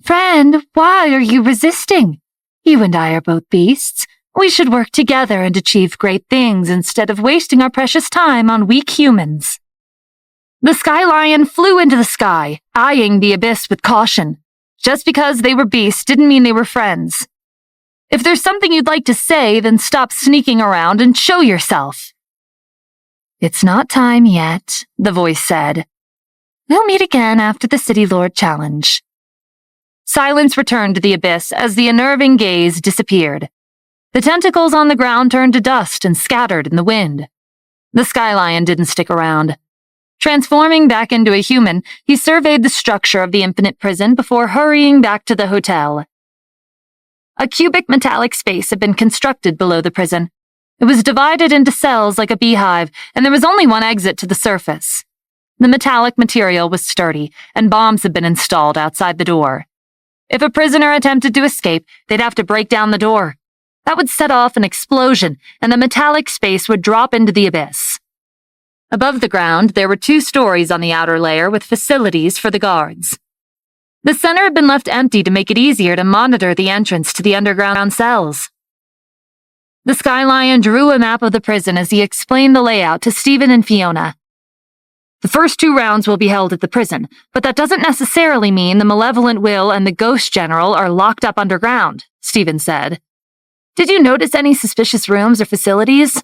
"Friend, why are you resisting? You and I are both beasts. We should work together and achieve great things instead of wasting our precious time on weak humans." The Sky Lion flew into the sky, eyeing the abyss with caution. Just because they were beasts didn't mean they were friends. "If there's something you'd like to say, then stop sneaking around and show yourself." "It's not time yet," the voice said. "We'll meet again after the City Lord Challenge." Silence returned to the abyss as the unnerving gaze disappeared. The tentacles on the ground turned to dust and scattered in the wind. The Sky Lion didn't stick around. Transforming back into a human, he surveyed the structure of the infinite prison before hurrying back to the hotel. A cubic metallic space had been constructed below the prison. It was divided into cells like a beehive, and there was only one exit to the surface. The metallic material was sturdy, and bombs had been installed outside the door. If a prisoner attempted to escape, they'd have to break down the door. That would set off an explosion, and the metallic space would drop into the abyss. Above the ground, there were 2 stories on the outer layer with facilities for the guards. The center had been left empty to make it easier to monitor the entrance to the underground cells. The Sky Lion drew a map of the prison as he explained the layout to Stephen and Fiona. "The first 2 rounds will be held at the prison, but that doesn't necessarily mean the Malevolent Will and the Ghost General are locked up underground," Stephen said. "Did you notice any suspicious rooms or facilities?"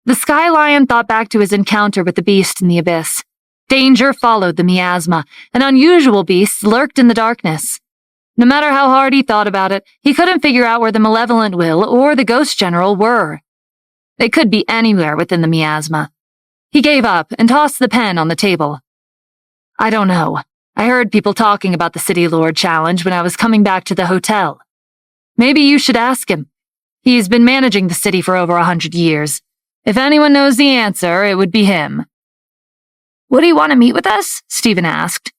The Sky Lion thought back to his encounter with the beast in the abyss. Danger followed the miasma, and unusual beasts lurked in the darkness. No matter how hard he thought about it, he couldn't figure out where the Malevolent Will or the Ghost General were. They could be anywhere within the miasma. He gave up and tossed the pen on the table. "I don't know. I heard people talking about the City Lord Challenge when I was coming back to the hotel. Maybe you should ask him. He's been managing the city for over 100 years. If anyone knows the answer, it would be him." "Would he want to meet with us?" Stephen asked.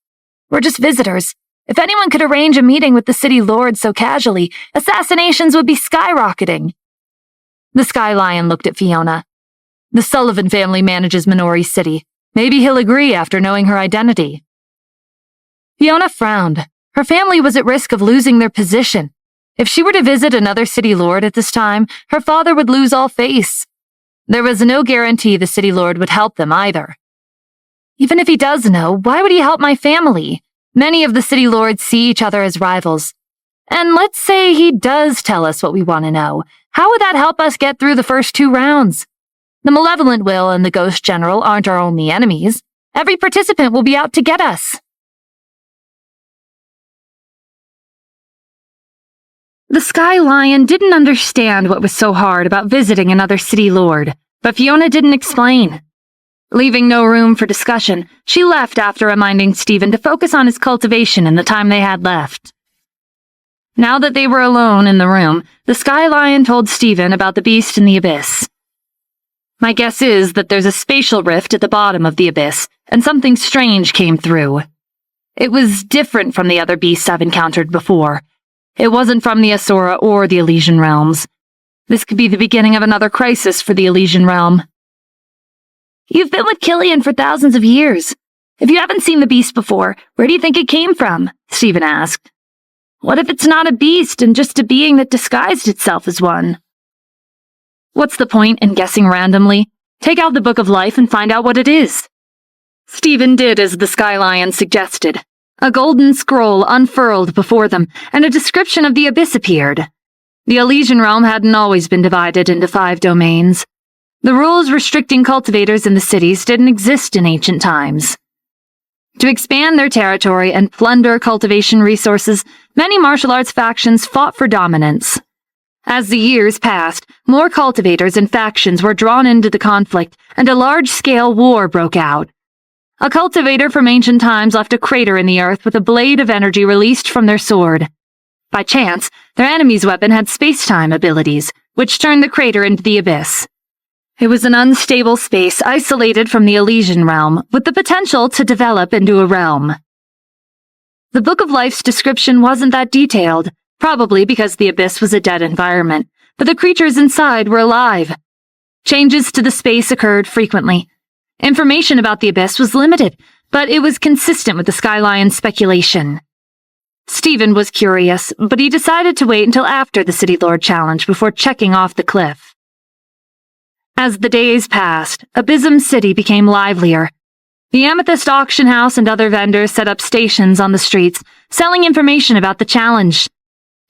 "We're just visitors. If anyone could arrange a meeting with the City Lord so casually, assassinations would be skyrocketing." The Sky Lion looked at Fiona. "The Sullivan family manages Minori City. Maybe he'll agree after knowing her identity." Fiona frowned. Her family was at risk of losing their position. If she were to visit another City Lord at this time, her father would lose all face. There was no guarantee the City Lord would help them either. "Even if he does know, why would he help my family? Many of the City Lords see each other as rivals. And let's say he does tell us what we want to know. How would that help us get through the first 2 rounds? The Malevolent Will and the Ghost General aren't our only enemies. Every participant will be out to get us." The Sky Lion didn't understand what was so hard about visiting another City Lord, But Fiona didn't explain. Leaving no room for discussion, she left after reminding Stephen to focus on his cultivation in the time they had left. Now that they were alone in the room, the Sky Lion told Stephen about the beast in the abyss. My guess is that there's a spatial rift at the bottom of the abyss, and something strange came through. It was different from the other beasts I've encountered before. It wasn't from the Asura or the Elysian realms. This could be the beginning of another crisis for the Elysian realm. You've been with Killian for thousands of years. If you haven't seen the beast before, where do you think it came from? Stephen asked. What if it's not a beast and just a being that disguised itself as one? What's the point in guessing randomly? Take out the Book of Life and find out what it is. Stephen did as the Sky Lion suggested. A golden scroll unfurled before them, and a description of the abyss appeared. The Elysian realm hadn't always been divided into 5 domains. The rules restricting cultivators in the cities didn't exist in ancient times. To expand their territory and plunder cultivation resources, many martial arts factions fought for dominance. As the years passed, more cultivators and factions were drawn into the conflict, and a large-scale war broke out. A cultivator from ancient times left a crater in the earth with a blade of energy released from their sword. By chance, their enemy's weapon had space-time abilities, which turned the crater into the abyss. It was an unstable space isolated from the Elysian realm, with the potential to develop into a realm. The Book of Life's description wasn't that detailed, probably because the abyss was a dead environment, but the creatures inside were alive. Changes to the space occurred frequently. Information about the abyss was limited, but it was consistent with the Sky Lion's speculation. Stephen was curious, but he decided to wait until after the City Lord challenge before checking off the cliff. As the days passed, Abyssum City became livelier. The Amethyst Auction House and other vendors set up stations on the streets, selling information about the challenge.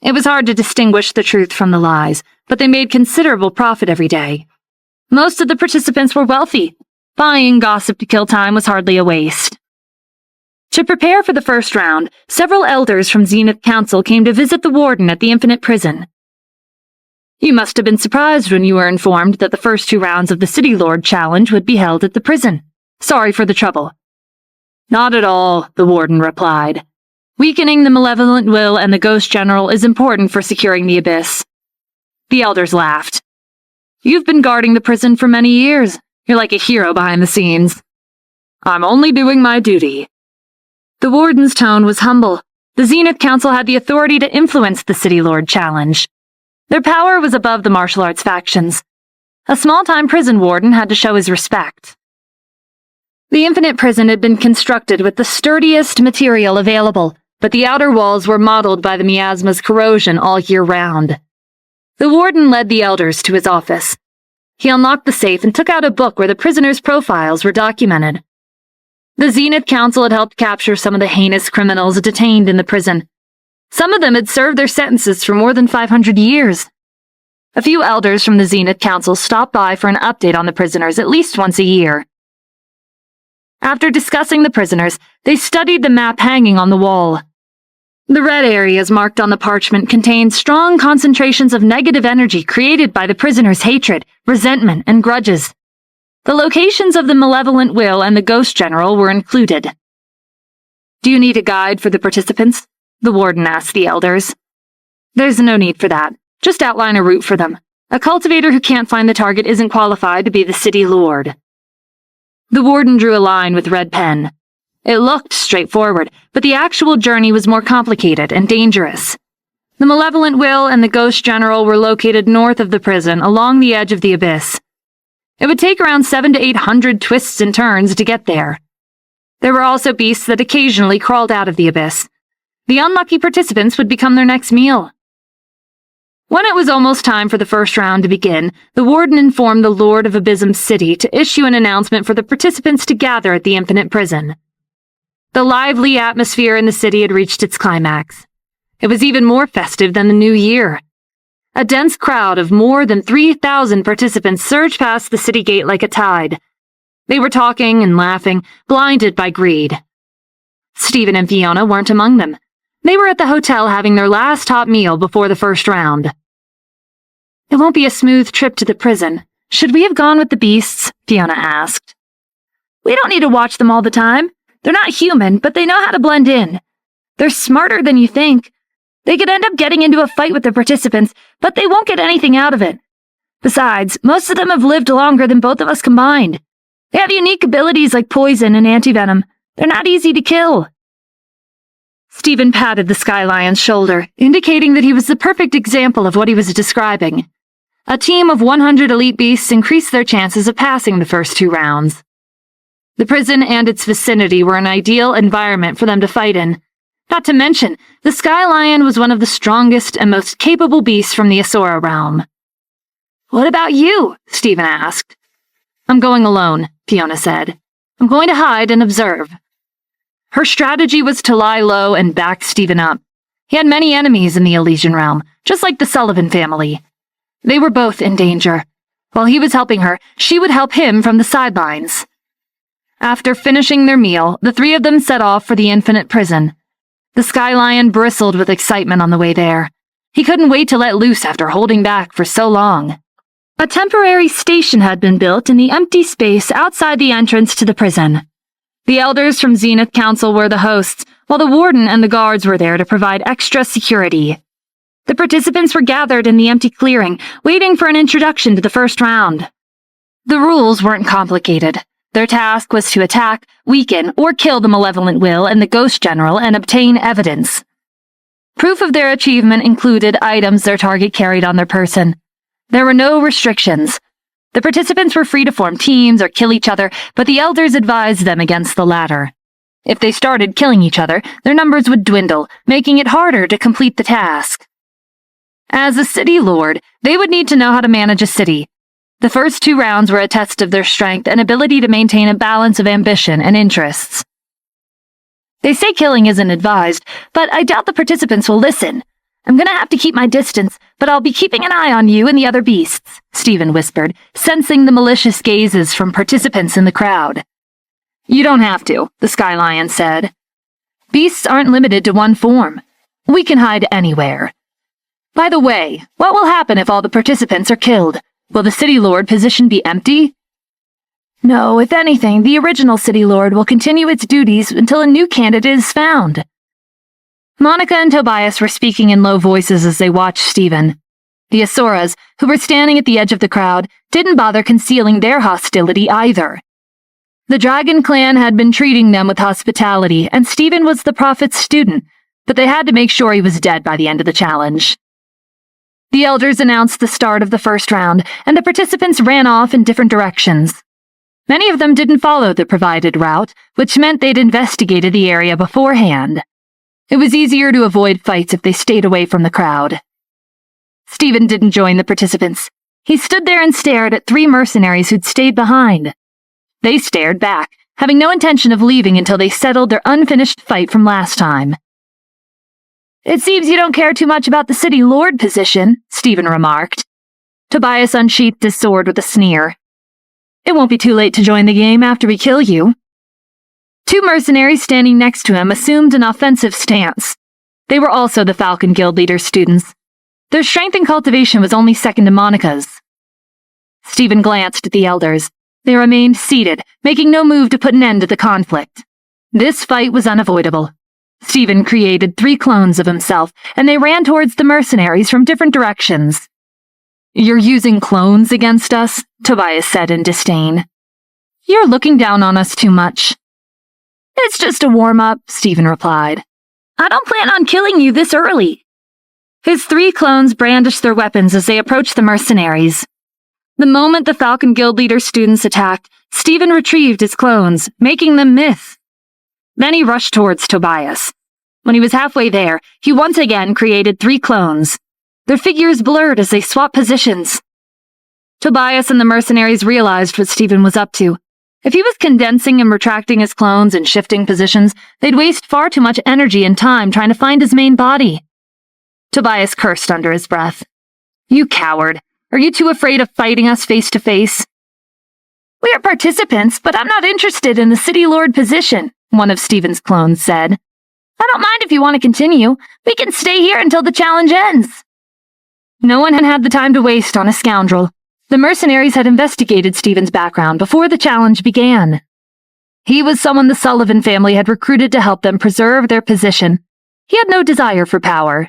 It was hard to distinguish the truth from the lies, but they made considerable profit every day. Most of the participants were wealthy. Buying gossip to kill time was hardly a waste. To prepare for the first round, several elders from Zenith Council came to visit the warden at the Infinite Prison. You must have been surprised when you were informed that the first 2 rounds of the City Lord Challenge would be held at the prison. Sorry for the trouble. Not at all, the warden replied. Weakening the malevolent will and the Ghost General is important for securing the abyss. The elders laughed. You've been guarding the prison for many years. You're like a hero behind the scenes. I'm only doing my duty. The warden's tone was humble. The Zenith Council had the authority to influence the City Lord Challenge. Their power was above the martial arts factions. A small-time prison warden had to show his respect. The Infinite Prison had been constructed with the sturdiest material available, but the outer walls were mottled by the miasma's corrosion all year round. The warden led the elders to his office. He unlocked the safe and took out a book where the prisoners' profiles were documented. The Zenith Council had helped capture some of the heinous criminals detained in the prison. Some of them had served their sentences for more than 500 years. A few elders from the Zenith Council stopped by for an update on the prisoners at least once a year. After discussing the prisoners, they studied the map hanging on the wall. The red areas marked on the parchment contained strong concentrations of negative energy created by the prisoners' hatred, resentment, and grudges. The locations of the malevolent will and the Ghost General were included. Do you need a guide for the participants? The warden asked the elders. There's no need for that. Just outline a route for them. A cultivator who can't find the target isn't qualified to be the City Lord. The warden drew a line with red pen. It looked straightforward, but the actual journey was more complicated and dangerous. The malevolent will and the Ghost General were located north of the prison, along the edge of the abyss. It would take around 700 to 800 twists and turns to get there. There were also beasts that occasionally crawled out of the abyss. The unlucky participants would become their next meal. When it was almost time for the first round to begin, the warden informed the Lord of Abyssum City to issue an announcement for the participants to gather at the Infinite Prison. The lively atmosphere in the city had reached its climax. It was even more festive than the New Year. A dense crowd of more than 3,000 participants surged past the city gate like a tide. They were talking and laughing, blinded by greed. Stephen and Fiona weren't among them. They were at the hotel having their last hot meal before the first round. It won't be a smooth trip to the prison. Should we have gone with the beasts? Fiona asked. We don't need to watch them all the time. They're not human, but they know how to blend in. They're smarter than you think. They could end up getting into a fight with the participants, but they won't get anything out of it. Besides, most of them have lived longer than both of us combined. They have unique abilities like poison and antivenom. They're not easy to kill. Stephen patted the Sky Lion's shoulder, indicating that he was the perfect example of what he was describing. A team of 100 elite beasts increased their chances of passing the first 2 rounds. The prison and its vicinity were an ideal environment for them to fight in. Not to mention, the Sky Lion was one of the strongest and most capable beasts from the Asura realm. What about you? Stephen asked. I'm going alone, Fiona said. I'm going to hide and observe. Her strategy was to lie low and back Stephen up. He had many enemies in the Elysian realm, just like the Sullivan family. They were both in danger. While he was helping her, she would help him from the sidelines. After finishing their meal, the 3 of them set off for the Infinite Prison. The Sky Lion bristled with excitement on the way there. He couldn't wait to let loose after holding back for so long. A temporary station had been built in the empty space outside the entrance to the prison. The elders from Zenith Council were the hosts, while the warden and the guards were there to provide extra security. The participants were gathered in the empty clearing, waiting for an introduction to the first round. The rules weren't complicated. Their task was to attack, weaken, or kill the Malevolent Will and the Ghost General and obtain evidence. Proof of their achievement included items their target carried on their person. There were no restrictions. The participants were free to form teams or kill each other, but the elders advised them against the latter. If they started killing each other, their numbers would dwindle, making it harder to complete the task. As a city lord, they would need to know how to manage a city. The first 2 rounds were a test of their strength and ability to maintain a balance of ambition and interests. They say killing isn't advised, but I doubt the participants will listen. I'm gonna have to keep my distance, but I'll be keeping an eye on you and the other beasts, Stephen whispered, sensing the malicious gazes from participants in the crowd. You don't have to, the Sky Lion said. Beasts aren't limited to one form. We can hide anywhere. By the way, what will happen if all the participants are killed? Will the City Lord position be empty? No, if anything, the original City Lord will continue its duties until a new candidate is found. Monica and Tobias were speaking in low voices as they watched Stephen. The Asuras, who were standing at the edge of the crowd, didn't bother concealing their hostility either. The Dragon Clan had been treating them with hospitality, and Stephen was the Prophet's student, but they had to make sure he was dead by the end of the challenge. The elders announced the start of the first round, and the participants ran off in different directions. Many of them didn't follow the provided route, which meant they'd investigated the area beforehand. It was easier to avoid fights if they stayed away from the crowd. Stephen didn't join the participants. He stood there and stared at 3 mercenaries who'd stayed behind. They stared back, having no intention of leaving until they settled their unfinished fight from last time. It seems you don't care too much about the City Lord position, Stephen remarked. Tobias unsheathed his sword with a sneer. It won't be too late to join the game after we kill you. 2 mercenaries standing next to him assumed an offensive stance. They were also the Falcon Guild leader's students. Their strength and cultivation was only second to Monica's. Stephen glanced at the elders. They remained seated, making no move to put an end to the conflict. This fight was unavoidable. Stephen created 3 clones of himself, and they ran towards the mercenaries from different directions. You're using clones against us? Tobias said in disdain. You're looking down on us too much. It's just a warm-up, Stephen replied. I don't plan on killing you this early. His 3 clones brandished their weapons as they approached the mercenaries. The moment the Falcon Guild leader's students attacked, Stephen retrieved his clones, making them myth. Then he rushed towards Tobias. When he was halfway there, he once again created 3 clones. Their figures blurred as they swapped positions. Tobias and the mercenaries realized what Stephen was up to. If he was condensing and retracting his clones and shifting positions, they'd waste far too much energy and time trying to find his main body. Tobias cursed under his breath. You coward. Are you too afraid of fighting us face to face? We are participants, but I'm not interested in the City Lord position, one of Stephen's clones said. I don't mind if you want to continue. We can stay here until the challenge ends. No one had the time to waste on a scoundrel. The mercenaries had investigated Stephen's background before the challenge began. He was someone the Sullivan family had recruited to help them preserve their position. He had no desire for power.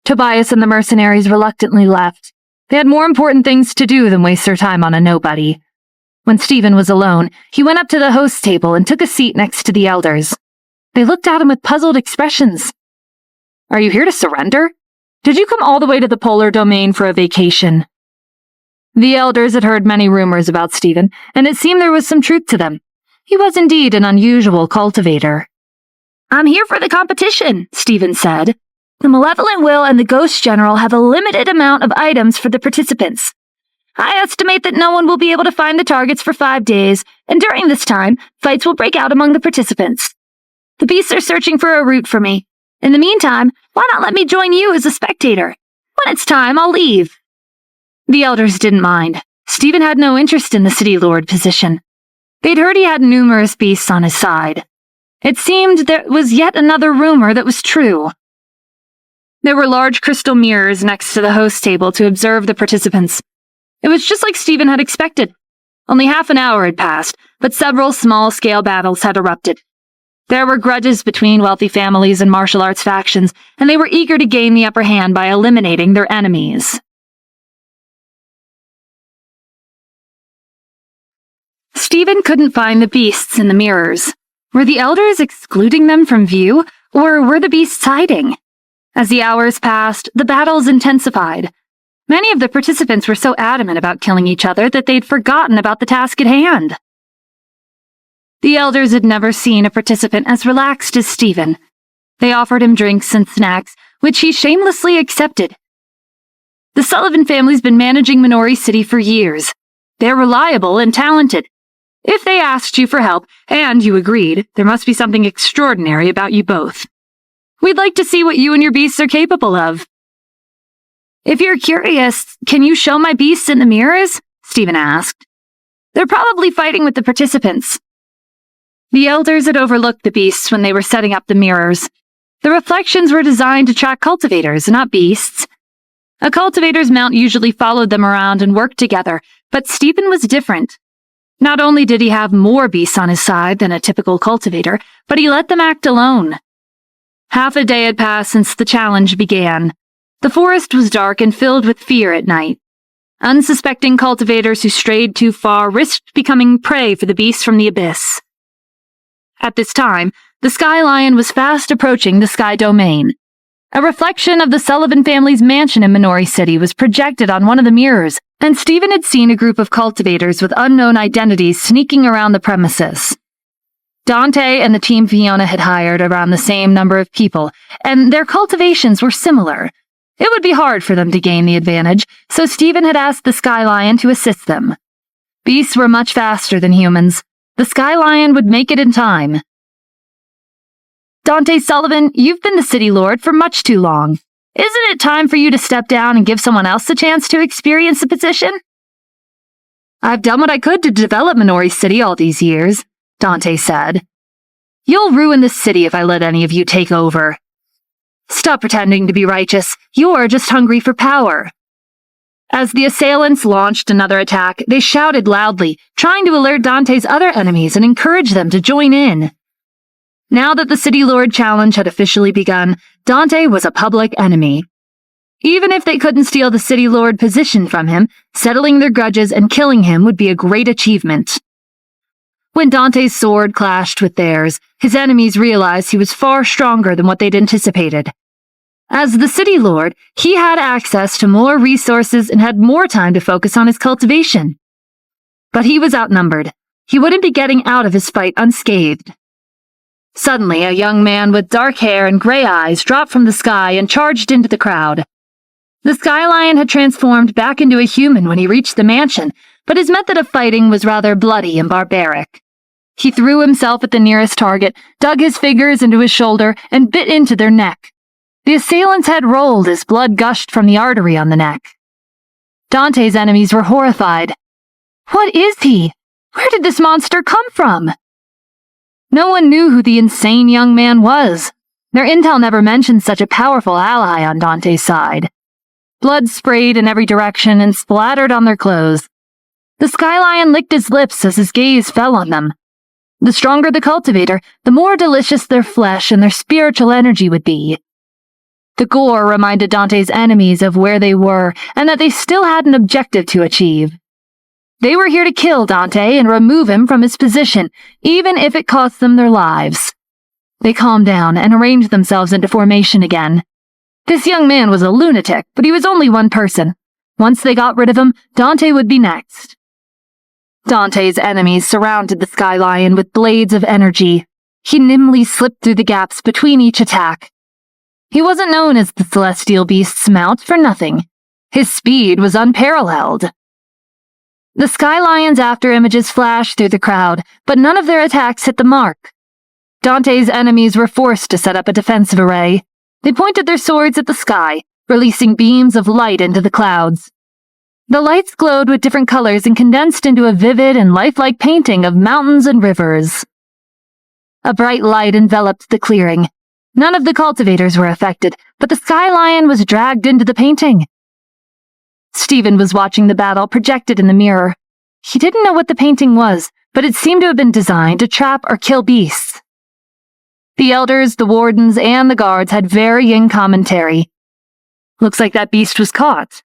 Tobias and the mercenaries reluctantly left. They had more important things to do than waste their time on a nobody. When Stephen was alone, he went up to the host's table and took a seat next to the elders. They looked at him with puzzled expressions. "Are you here to surrender? Did you come all the way to the polar domain for a vacation?" The elders had heard many rumors about Stephen, and it seemed there was some truth to them. He was indeed an unusual cultivator. "I'm here for the competition," Stephen said. "The Malevolent Will and the Ghost General have a limited amount of items for the participants. I estimate that no one will be able to find the targets for 5 days, and during this time, fights will break out among the participants. The beasts are searching for a route for me. In the meantime, why not let me join you as a spectator? When it's time, I'll leave." The elders didn't mind. Stephen had no interest in the city lord position. They'd heard he had numerous beasts on his side. It seemed there was yet another rumor that was true. There were large crystal mirrors next to the host table to observe the participants. It was just like Stephen had expected. Only half an hour had passed, but several small-scale battles had erupted. There were grudges between wealthy families and martial arts factions, and they were eager to gain the upper hand by eliminating their enemies. Stephen couldn't find the beasts in the mirrors. Were the elders excluding them from view, or were the beasts hiding? As the hours passed, the battles intensified. Many of the participants were so adamant about killing each other that they'd forgotten about the task at hand. The elders had never seen a participant as relaxed as Stephen. They offered him drinks and snacks, which he shamelessly accepted. The Sullivan family's been managing Minori City for years. They're reliable and talented. If they asked you for help, and you agreed, there must be something extraordinary about you both. We'd like to see what you and your beasts are capable of. If you're curious, can you show my beasts in the mirrors? Stephen asked. They're probably fighting with the participants. The elders had overlooked the beasts when they were setting up the mirrors. The reflections were designed to track cultivators, not beasts. A cultivator's mount usually followed them around and worked together, but Stephen was different. Not only did he have more beasts on his side than a typical cultivator, but he let them act alone. Half a day had passed since the challenge began. The forest was dark and filled with fear at night. Unsuspecting cultivators who strayed too far risked becoming prey for the beasts from the abyss. At this time, the Sky Lion was fast approaching the Sky Domain. A reflection of the Sullivan family's mansion in Minori City was projected on one of the mirrors, and Stephen had seen a group of cultivators with unknown identities sneaking around the premises. Dante and the team Fiona had hired around the same number of people, and their cultivations were similar. It would be hard for them to gain the advantage, so Stephen had asked the Sky Lion to assist them. Beasts were much faster than humans. The Sky Lion would make it in time. Dante Sullivan, you've been the city lord for much too long. Isn't it time for you to step down and give someone else the chance to experience the position? I've done what I could to develop Minori City all these years, Dante said. You'll ruin this city if I let any of you take over. Stop pretending to be righteous. You're just hungry for power. As the assailants launched another attack, they shouted loudly, trying to alert Dante's other enemies and encourage them to join in. Now that the City Lord challenge had officially begun, Dante was a public enemy. Even if they couldn't steal the City Lord position from him, settling their grudges and killing him would be a great achievement. When Dante's sword clashed with theirs, his enemies realized he was far stronger than what they'd anticipated. As the City Lord, he had access to more resources and had more time to focus on his cultivation. But he was outnumbered. He wouldn't be getting out of his fight unscathed. Suddenly, a young man with dark hair and gray eyes dropped from the sky and charged into the crowd. The Sky Lion had transformed back into a human when he reached the mansion, but his method of fighting was rather bloody and barbaric. He threw himself at the nearest target, dug his fingers into his shoulder, and bit into their neck. The assailant's head rolled as blood gushed from the artery on the neck. Dante's enemies were horrified. What is he? Where did this monster come from? No one knew who the insane young man was. Their intel never mentioned such a powerful ally on Dante's side. Blood sprayed in every direction and splattered on their clothes. The sky lion licked his lips as his gaze fell on them. The stronger the cultivator, the more delicious their flesh and their spiritual energy would be. The gore reminded Dante's enemies of where they were and that they still had an objective to achieve. They were here to kill Dante and remove him from his position, even if it cost them their lives. They calmed down and arranged themselves into formation again. This young man was a lunatic, but he was only one person. Once they got rid of him, Dante would be next. Dante's enemies surrounded the sky lion with blades of energy. He nimbly slipped through the gaps between each attack. He wasn't known as the celestial beast's mount for nothing. His speed was unparalleled. The sky lion's after images flashed through the crowd, but none of their attacks hit the mark. Dante's enemies were forced to set up a defensive array. They pointed their swords at the sky, releasing beams of light into the clouds. The lights glowed with different colors and condensed into a vivid and lifelike painting of mountains and rivers. A bright light enveloped the clearing. None of the cultivators were affected, but the sky lion was dragged into the painting. Stephen was watching the battle projected in the mirror. He didn't know what the painting was, but it seemed to have been designed to trap or kill beasts. The elders, the wardens, and the guards had varying commentary. Looks like that beast was caught.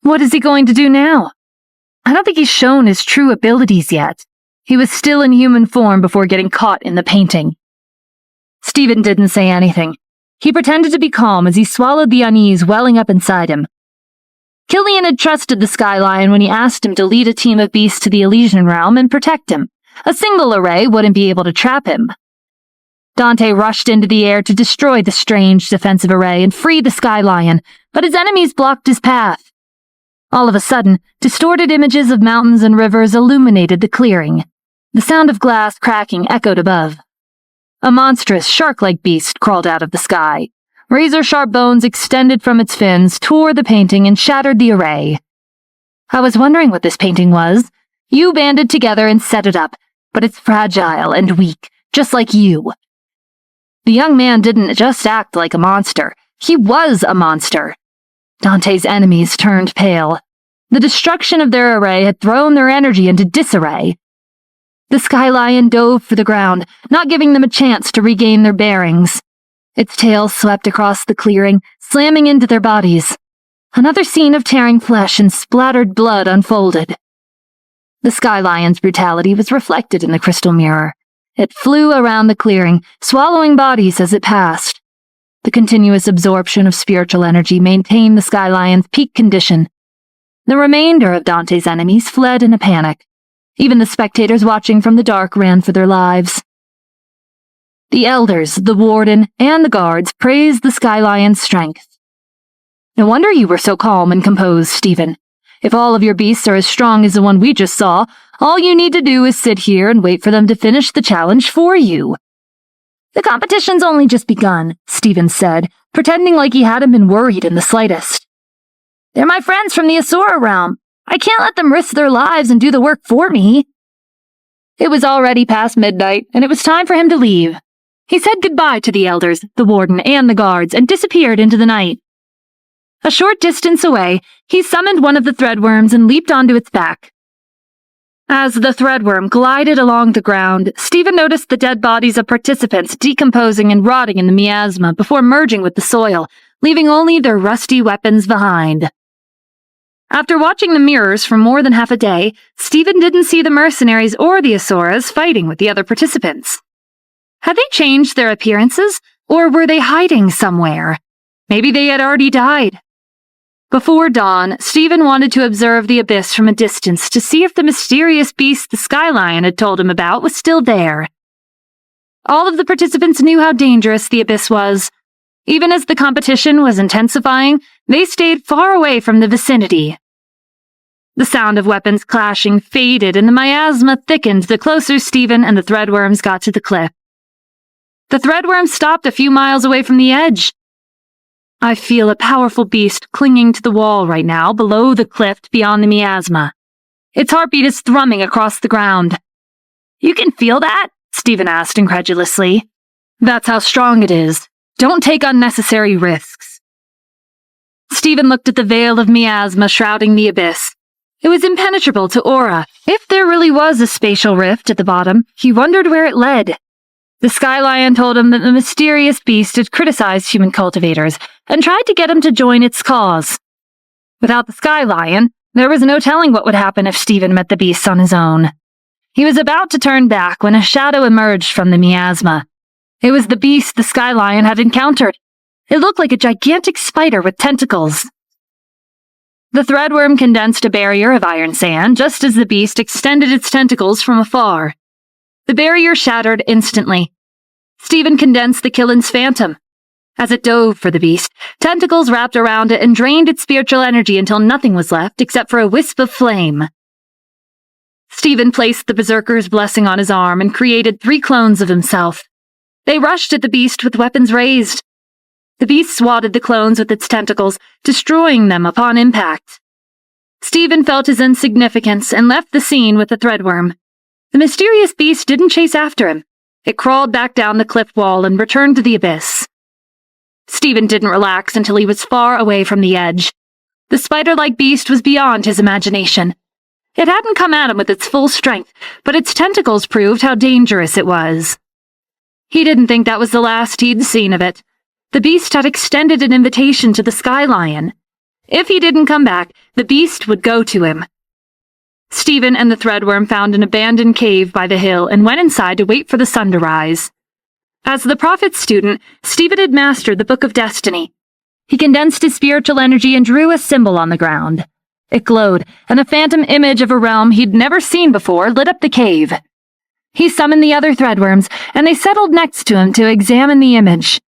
What is he going to do now? I don't think he's shown his true abilities yet. He was still in human form before getting caught in the painting. Stephen didn't say anything. He pretended to be calm as he swallowed the unease welling up inside him. Killian had trusted the Sky Lion when he asked him to lead a team of beasts to the Elysian realm and protect him. A single array wouldn't be able to trap him. Dante rushed into the air to destroy the strange defensive array and free the Sky Lion, but his enemies blocked his path. All of a sudden, distorted images of mountains and rivers illuminated the clearing. The sound of glass cracking echoed above. A monstrous, shark-like beast crawled out of the sky. Razor-sharp bones extended from its fins, tore the painting, and shattered the array. I was wondering what this painting was. You banded together and set it up, but it's fragile and weak, just like you. The young man didn't just act like a monster. He was a monster. Dante's enemies turned pale. The destruction of their array had thrown their energy into disarray. The Sky Lion dove for the ground, not giving them a chance to regain their bearings. Its tail swept across the clearing, slamming into their bodies. Another scene of tearing flesh and splattered blood unfolded. The Sky Lion's brutality was reflected in the crystal mirror. It flew around the clearing, swallowing bodies as it passed. The continuous absorption of spiritual energy maintained the Sky Lion's peak condition. The remainder of Dante's enemies fled in a panic. Even the spectators watching from the dark ran for their lives. The elders, the warden, and the guards praised the Sky Lion's strength. No wonder you were so calm and composed, Stephen. If all of your beasts are as strong as the one we just saw, all you need to do is sit here and wait for them to finish the challenge for you. The competition's only just begun, Stephen said, pretending like he hadn't been worried in the slightest. They're my friends from the Asura realm. I can't let them risk their lives and do the work for me. It was already past midnight, and it was time for him to leave. He said goodbye to the elders, the warden, and the guards, and disappeared into the night. A short distance away, he summoned one of the threadworms and leaped onto its back. As the threadworm glided along the ground, Stephen noticed the dead bodies of participants decomposing and rotting in the miasma before merging with the soil, leaving only their rusty weapons behind. After watching the mirrors for more than half a day, Stephen didn't see the mercenaries or the Asuras fighting with the other participants. Had they changed their appearances, or were they hiding somewhere? Maybe they had already died. Before dawn, Stephen wanted to observe the abyss from a distance to see if the mysterious beast the Sky Lion had told him about was still there. All of the participants knew how dangerous the abyss was. Even as the competition was intensifying, they stayed far away from the vicinity. The sound of weapons clashing faded and the miasma thickened the closer Stephen and the threadworms got to the cliff. The threadworm stopped a few miles away from the edge. I feel a powerful beast clinging to the wall right now below the cliff beyond the miasma. Its heartbeat is thrumming across the ground. You can feel that? Stephen asked incredulously. That's how strong it is. Don't take unnecessary risks. Stephen looked at the veil of miasma shrouding the abyss. It was impenetrable to aura. If there really was a spatial rift at the bottom, he wondered where it led. The Sky Lion told him that the mysterious beast had criticized human cultivators and tried to get him to join its cause. Without the Sky Lion, there was no telling what would happen if Stephen met the beast on his own. He was about to turn back when a shadow emerged from the miasma. It was the beast the Sky Lion had encountered. It looked like a gigantic spider with tentacles. The threadworm condensed a barrier of iron sand just as the beast extended its tentacles from afar. The barrier shattered instantly. Stephen condensed the Killen's phantom. As it dove for the beast, tentacles wrapped around it and drained its spiritual energy until nothing was left except for a wisp of flame. Stephen placed the Berserker's blessing on his arm and created 3 clones of himself. They rushed at the beast with weapons raised. The beast swatted the clones with its tentacles, destroying them upon impact. Stephen felt his insignificance and left the scene with the threadworm. The mysterious beast didn't chase after him. It crawled back down the cliff wall and returned to the abyss. Stephen didn't relax until he was far away from the edge. The spider-like beast was beyond his imagination. It hadn't come at him with its full strength, but its tentacles proved how dangerous it was. He didn't think that was the last he'd seen of it. The beast had extended an invitation to the Sky Lion. If he didn't come back, the beast would go to him. Stephen and the threadworm found an abandoned cave by the hill and went inside to wait for the sun to rise. As the prophet's student, Stephen had mastered the Book of Destiny. He condensed his spiritual energy and drew a symbol on the ground. It glowed, and a phantom image of a realm he'd never seen before lit up the cave. He summoned the other threadworms, and they settled next to him to examine the image.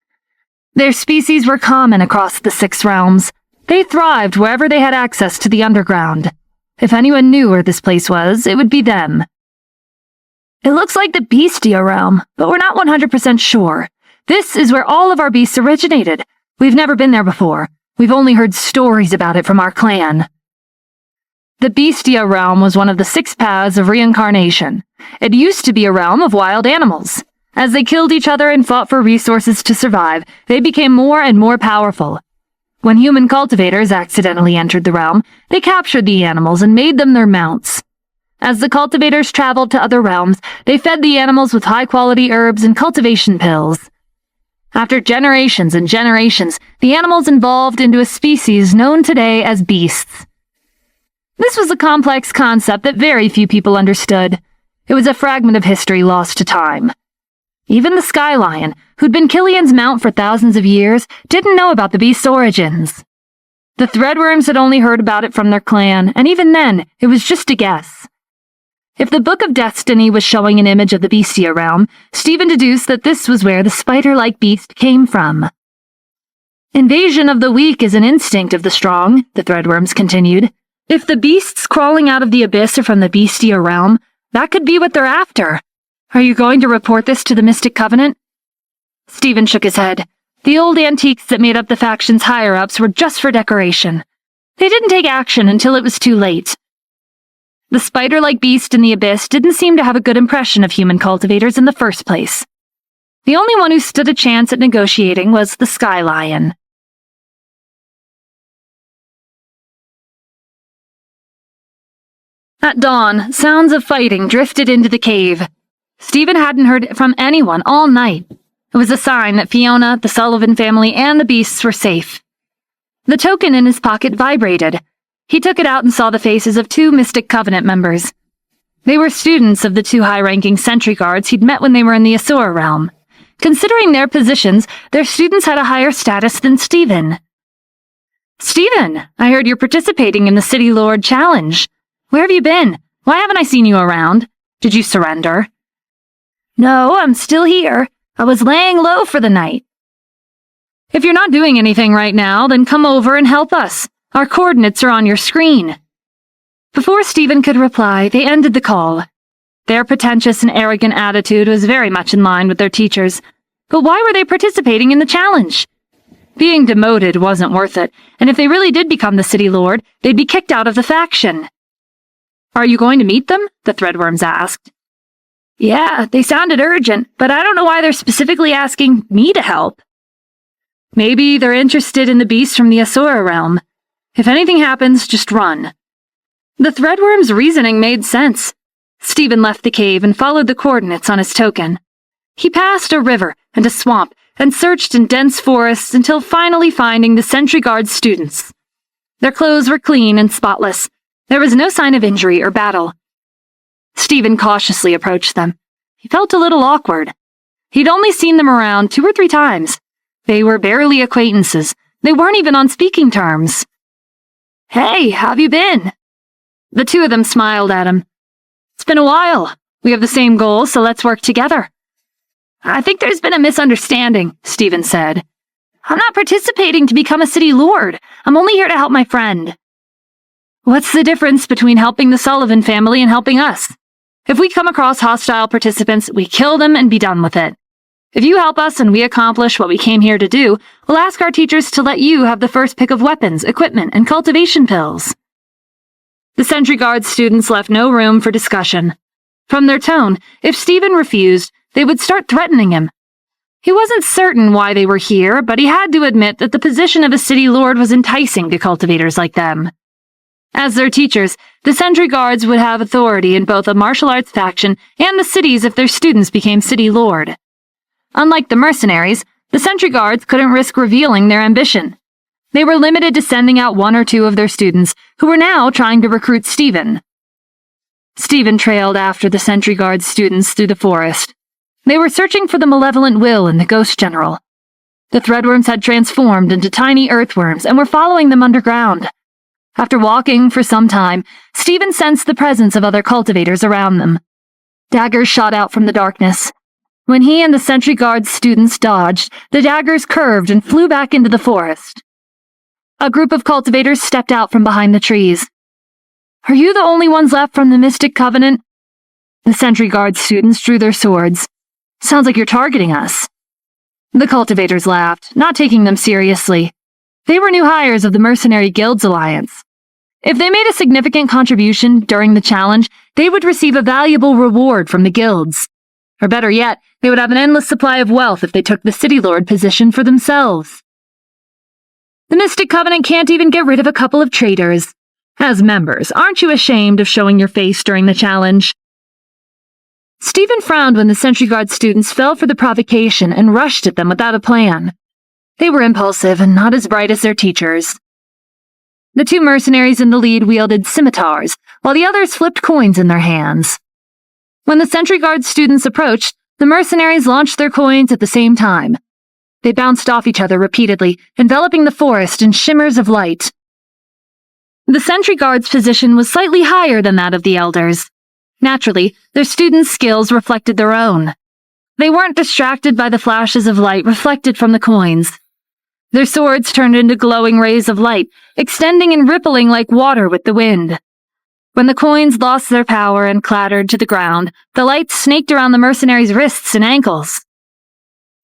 Their species were common across the 6 realms. They thrived wherever they had access to the underground. If anyone knew where this place was, it would be them. It looks like the Bestia realm, but we're not 100% sure. This is where all of our beasts originated. We've never been there before. We've only heard stories about it from our clan. The Bestia realm was one of the 6 paths of reincarnation. It used to be a realm of wild animals. As they killed each other and fought for resources to survive, they became more and more powerful. When human cultivators accidentally entered the realm, they captured the animals and made them their mounts. As the cultivators traveled to other realms, they fed the animals with high-quality herbs and cultivation pills. After generations and generations, the animals evolved into a species known today as beasts. This was a complex concept that very few people understood. It was a fragment of history lost to time. Even the Sky Lion, who'd been Killian's mount for thousands of years, didn't know about the beast's origins. The threadworms had only heard about it from their clan, and even then, it was just a guess. If the Book of Destiny was showing an image of the Bestia realm, Stephen deduced that this was where the spider-like beast came from. Invasion of the weak is an instinct of the strong, the threadworms continued. If the beasts crawling out of the abyss are from the Bestia realm, that could be what they're after. Are you going to report this to the Mystic Covenant? Stephen shook his head. The old antiques that made up the faction's higher-ups were just for decoration. They didn't take action until it was too late. The spider-like beast in the abyss didn't seem to have a good impression of human cultivators in the first place. The only one who stood a chance at negotiating was the Sky Lion. At dawn, sounds of fighting drifted into the cave. Stephen hadn't heard from anyone all night. It was a sign that Fiona, the Sullivan family, and the beasts were safe. The token in his pocket vibrated. He took it out and saw the faces of 2 Mystic Covenant members. They were students of the 2 high-ranking sentry guards he'd met when they were in the Asura realm. Considering their positions, their students had a higher status than Stephen. Stephen, I heard you're participating in the City Lord Challenge. Where have you been? Why haven't I seen you around? Did you surrender? No, I'm still here. I was laying low for the night. If you're not doing anything right now, then come over and help us. Our coordinates are on your screen. Before Stephen could reply, they ended the call. Their pretentious and arrogant attitude was very much in line with their teachers. But why were they participating in the challenge? Being demoted wasn't worth it, and if they really did become the City Lord, they'd be kicked out of the faction. Are you going to meet them? The threadworms asked. Yeah, they sounded urgent, but I don't know why they're specifically asking me to help. Maybe they're interested in the beast from the Asura realm. If anything happens, just run. The threadworm's reasoning made sense. Stephen left the cave and followed the coordinates on his token. He passed a river and a swamp and searched in dense forests until finally finding the Sentry Guard students. Their clothes were clean and spotless. There was no sign of injury or battle. Stephen cautiously approached them. He felt a little awkward. He'd only seen them around 2 or 3 times. They were barely acquaintances. They weren't even on speaking terms. "Hey, how have you been?" The 2 of them smiled at him. "It's been a while. We have the same goals, so let's work together." "I think there's been a misunderstanding," Stephen said. "I'm not participating to become a city lord. I'm only here to help my friend." "What's the difference between helping the Sullivan family and helping us? If we come across hostile participants, we kill them and be done with it. If you help us and we accomplish what we came here to do, we'll ask our teachers to let you have the first pick of weapons, equipment, and cultivation pills." The Sentry Guard students left no room for discussion. From their tone, if Stephen refused, they would start threatening him. He wasn't certain why they were here, but he had to admit that the position of a city lord was enticing to cultivators like them. As their teachers, the Sentry Guards would have authority in both a martial arts faction and the cities if their students became city lord. Unlike the mercenaries, the Sentry Guards couldn't risk revealing their ambition. They were limited to sending out 1 or 2 of their students, who were now trying to recruit Stephen. Stephen trailed after the Sentry Guard students through the forest. They were searching for the malevolent Will and the Ghost General. The threadworms had transformed into tiny earthworms and were following them underground. After walking for some time, Stephen sensed the presence of other cultivators around them. Daggers shot out from the darkness. When he and the Sentry Guard students dodged, the daggers curved and flew back into the forest. A group of cultivators stepped out from behind the trees. "Are you the only ones left from the Mystic Covenant?" The Sentry Guard students drew their swords. "Sounds like you're targeting us." The cultivators laughed, not taking them seriously. They were new hires of the Mercenary Guilds Alliance. If they made a significant contribution during the challenge, they would receive a valuable reward from the guilds. Or better yet, they would have an endless supply of wealth if they took the City Lord position for themselves. The Mystic Covenant can't even get rid of a couple of traitors. As members, aren't you ashamed of showing your face during the challenge? Stephen frowned when the Sentry Guard students fell for the provocation and rushed at them without a plan. They were impulsive and not as bright as their teachers. The 2 mercenaries in the lead wielded scimitars, while the others flipped coins in their hands. When the Sentry Guard students approached, the mercenaries launched their coins at the same time. They bounced off each other repeatedly, enveloping the forest in shimmers of light. The Sentry Guard's position was slightly higher than that of the elders. Naturally, their students' skills reflected their own. They weren't distracted by the flashes of light reflected from the coins. Their swords turned into glowing rays of light, extending and rippling like water with the wind. When the coins lost their power and clattered to the ground, the light snaked around the mercenaries' wrists and ankles.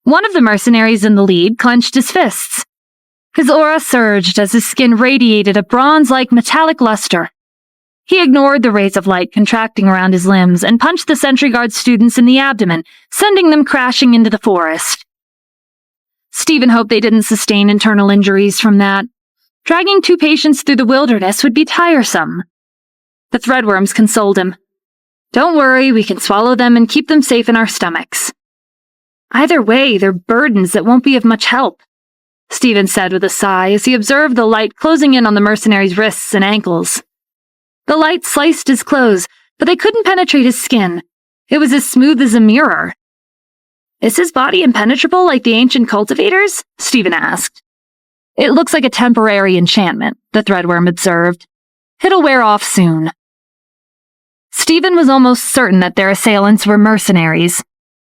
One of the mercenaries in the lead clenched his fists. His aura surged as his skin radiated a bronze-like metallic luster. He ignored the rays of light contracting around his limbs and punched the Sentry Guard students in the abdomen, sending them crashing into the forest. Stephen hoped they didn't sustain internal injuries from that. Dragging 2 patients through the wilderness would be tiresome. The threadworms consoled him. "Don't worry, we can swallow them and keep them safe in our stomachs." "Either way, they're burdens that won't be of much help," Stephen said with a sigh as he observed the light closing in on the mercenaries' wrists and ankles. The light sliced his clothes, but they couldn't penetrate his skin. It was as smooth as a mirror. "Is his body impenetrable like the ancient cultivators?" Stephen asked. "It looks like a temporary enchantment," the threadworm observed. "It'll wear off soon." Stephen was almost certain that their assailants were mercenaries.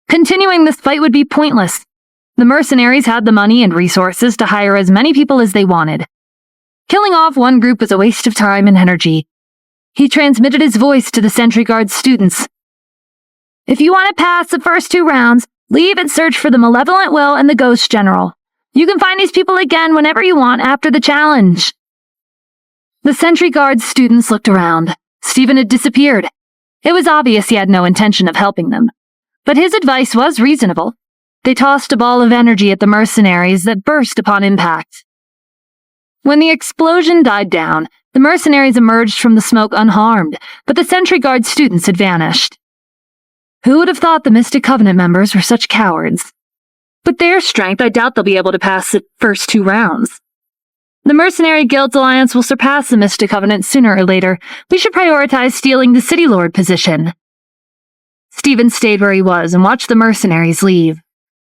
Continuing this fight would be pointless. The mercenaries had the money and resources to hire as many people as they wanted. Killing off one group was a waste of time and energy. He transmitted his voice to the Sentry Guard students. "If you want to pass the first 2 rounds, leave and search for the Malevolent Will and the Ghost General. You can find these people again whenever you want after the challenge." The Sentry Guard students looked around. Stephen had disappeared. It was obvious he had no intention of helping them. But his advice was reasonable. They tossed a ball of energy at the mercenaries that burst upon impact. When the explosion died down, the mercenaries emerged from the smoke unharmed, but the Sentry Guard students had vanished. Who would have thought the Mystic Covenant members were such cowards? With their strength, I doubt they'll be able to pass the first 2 rounds. The Mercenary Guilds Alliance will surpass the Mystic Covenant sooner or later. We should prioritize stealing the City Lord position. Stephen stayed where he was and watched the mercenaries leave.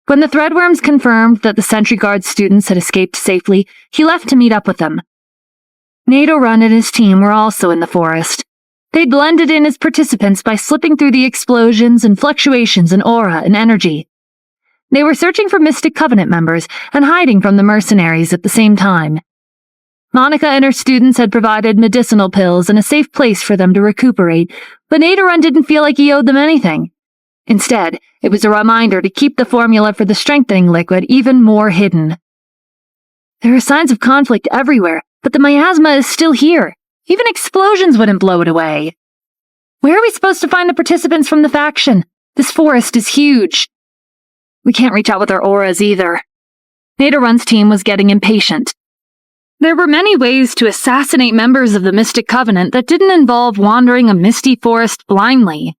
When the Threadworms confirmed that the Sentry Guard students had escaped safely, he left to meet up with them. Nadorun and his team were also in the forest. They blended in as participants by slipping through the explosions and fluctuations in aura and energy. They were searching for Mystic Covenant members and hiding from the mercenaries at the same time. Monica and her students had provided medicinal pills and a safe place for them to recuperate, but Nadorun didn't feel like he owed them anything. Instead, it was a reminder to keep the formula for the strengthening liquid even more hidden. There are signs of conflict everywhere, but the miasma is still here. Even explosions wouldn't blow it away. Where are we supposed to find the participants from the faction? This forest is huge. We can't reach out with our auras either. Nadorun's team was getting impatient. There were many ways to assassinate members of the Mystic Covenant that didn't involve wandering a misty forest blindly.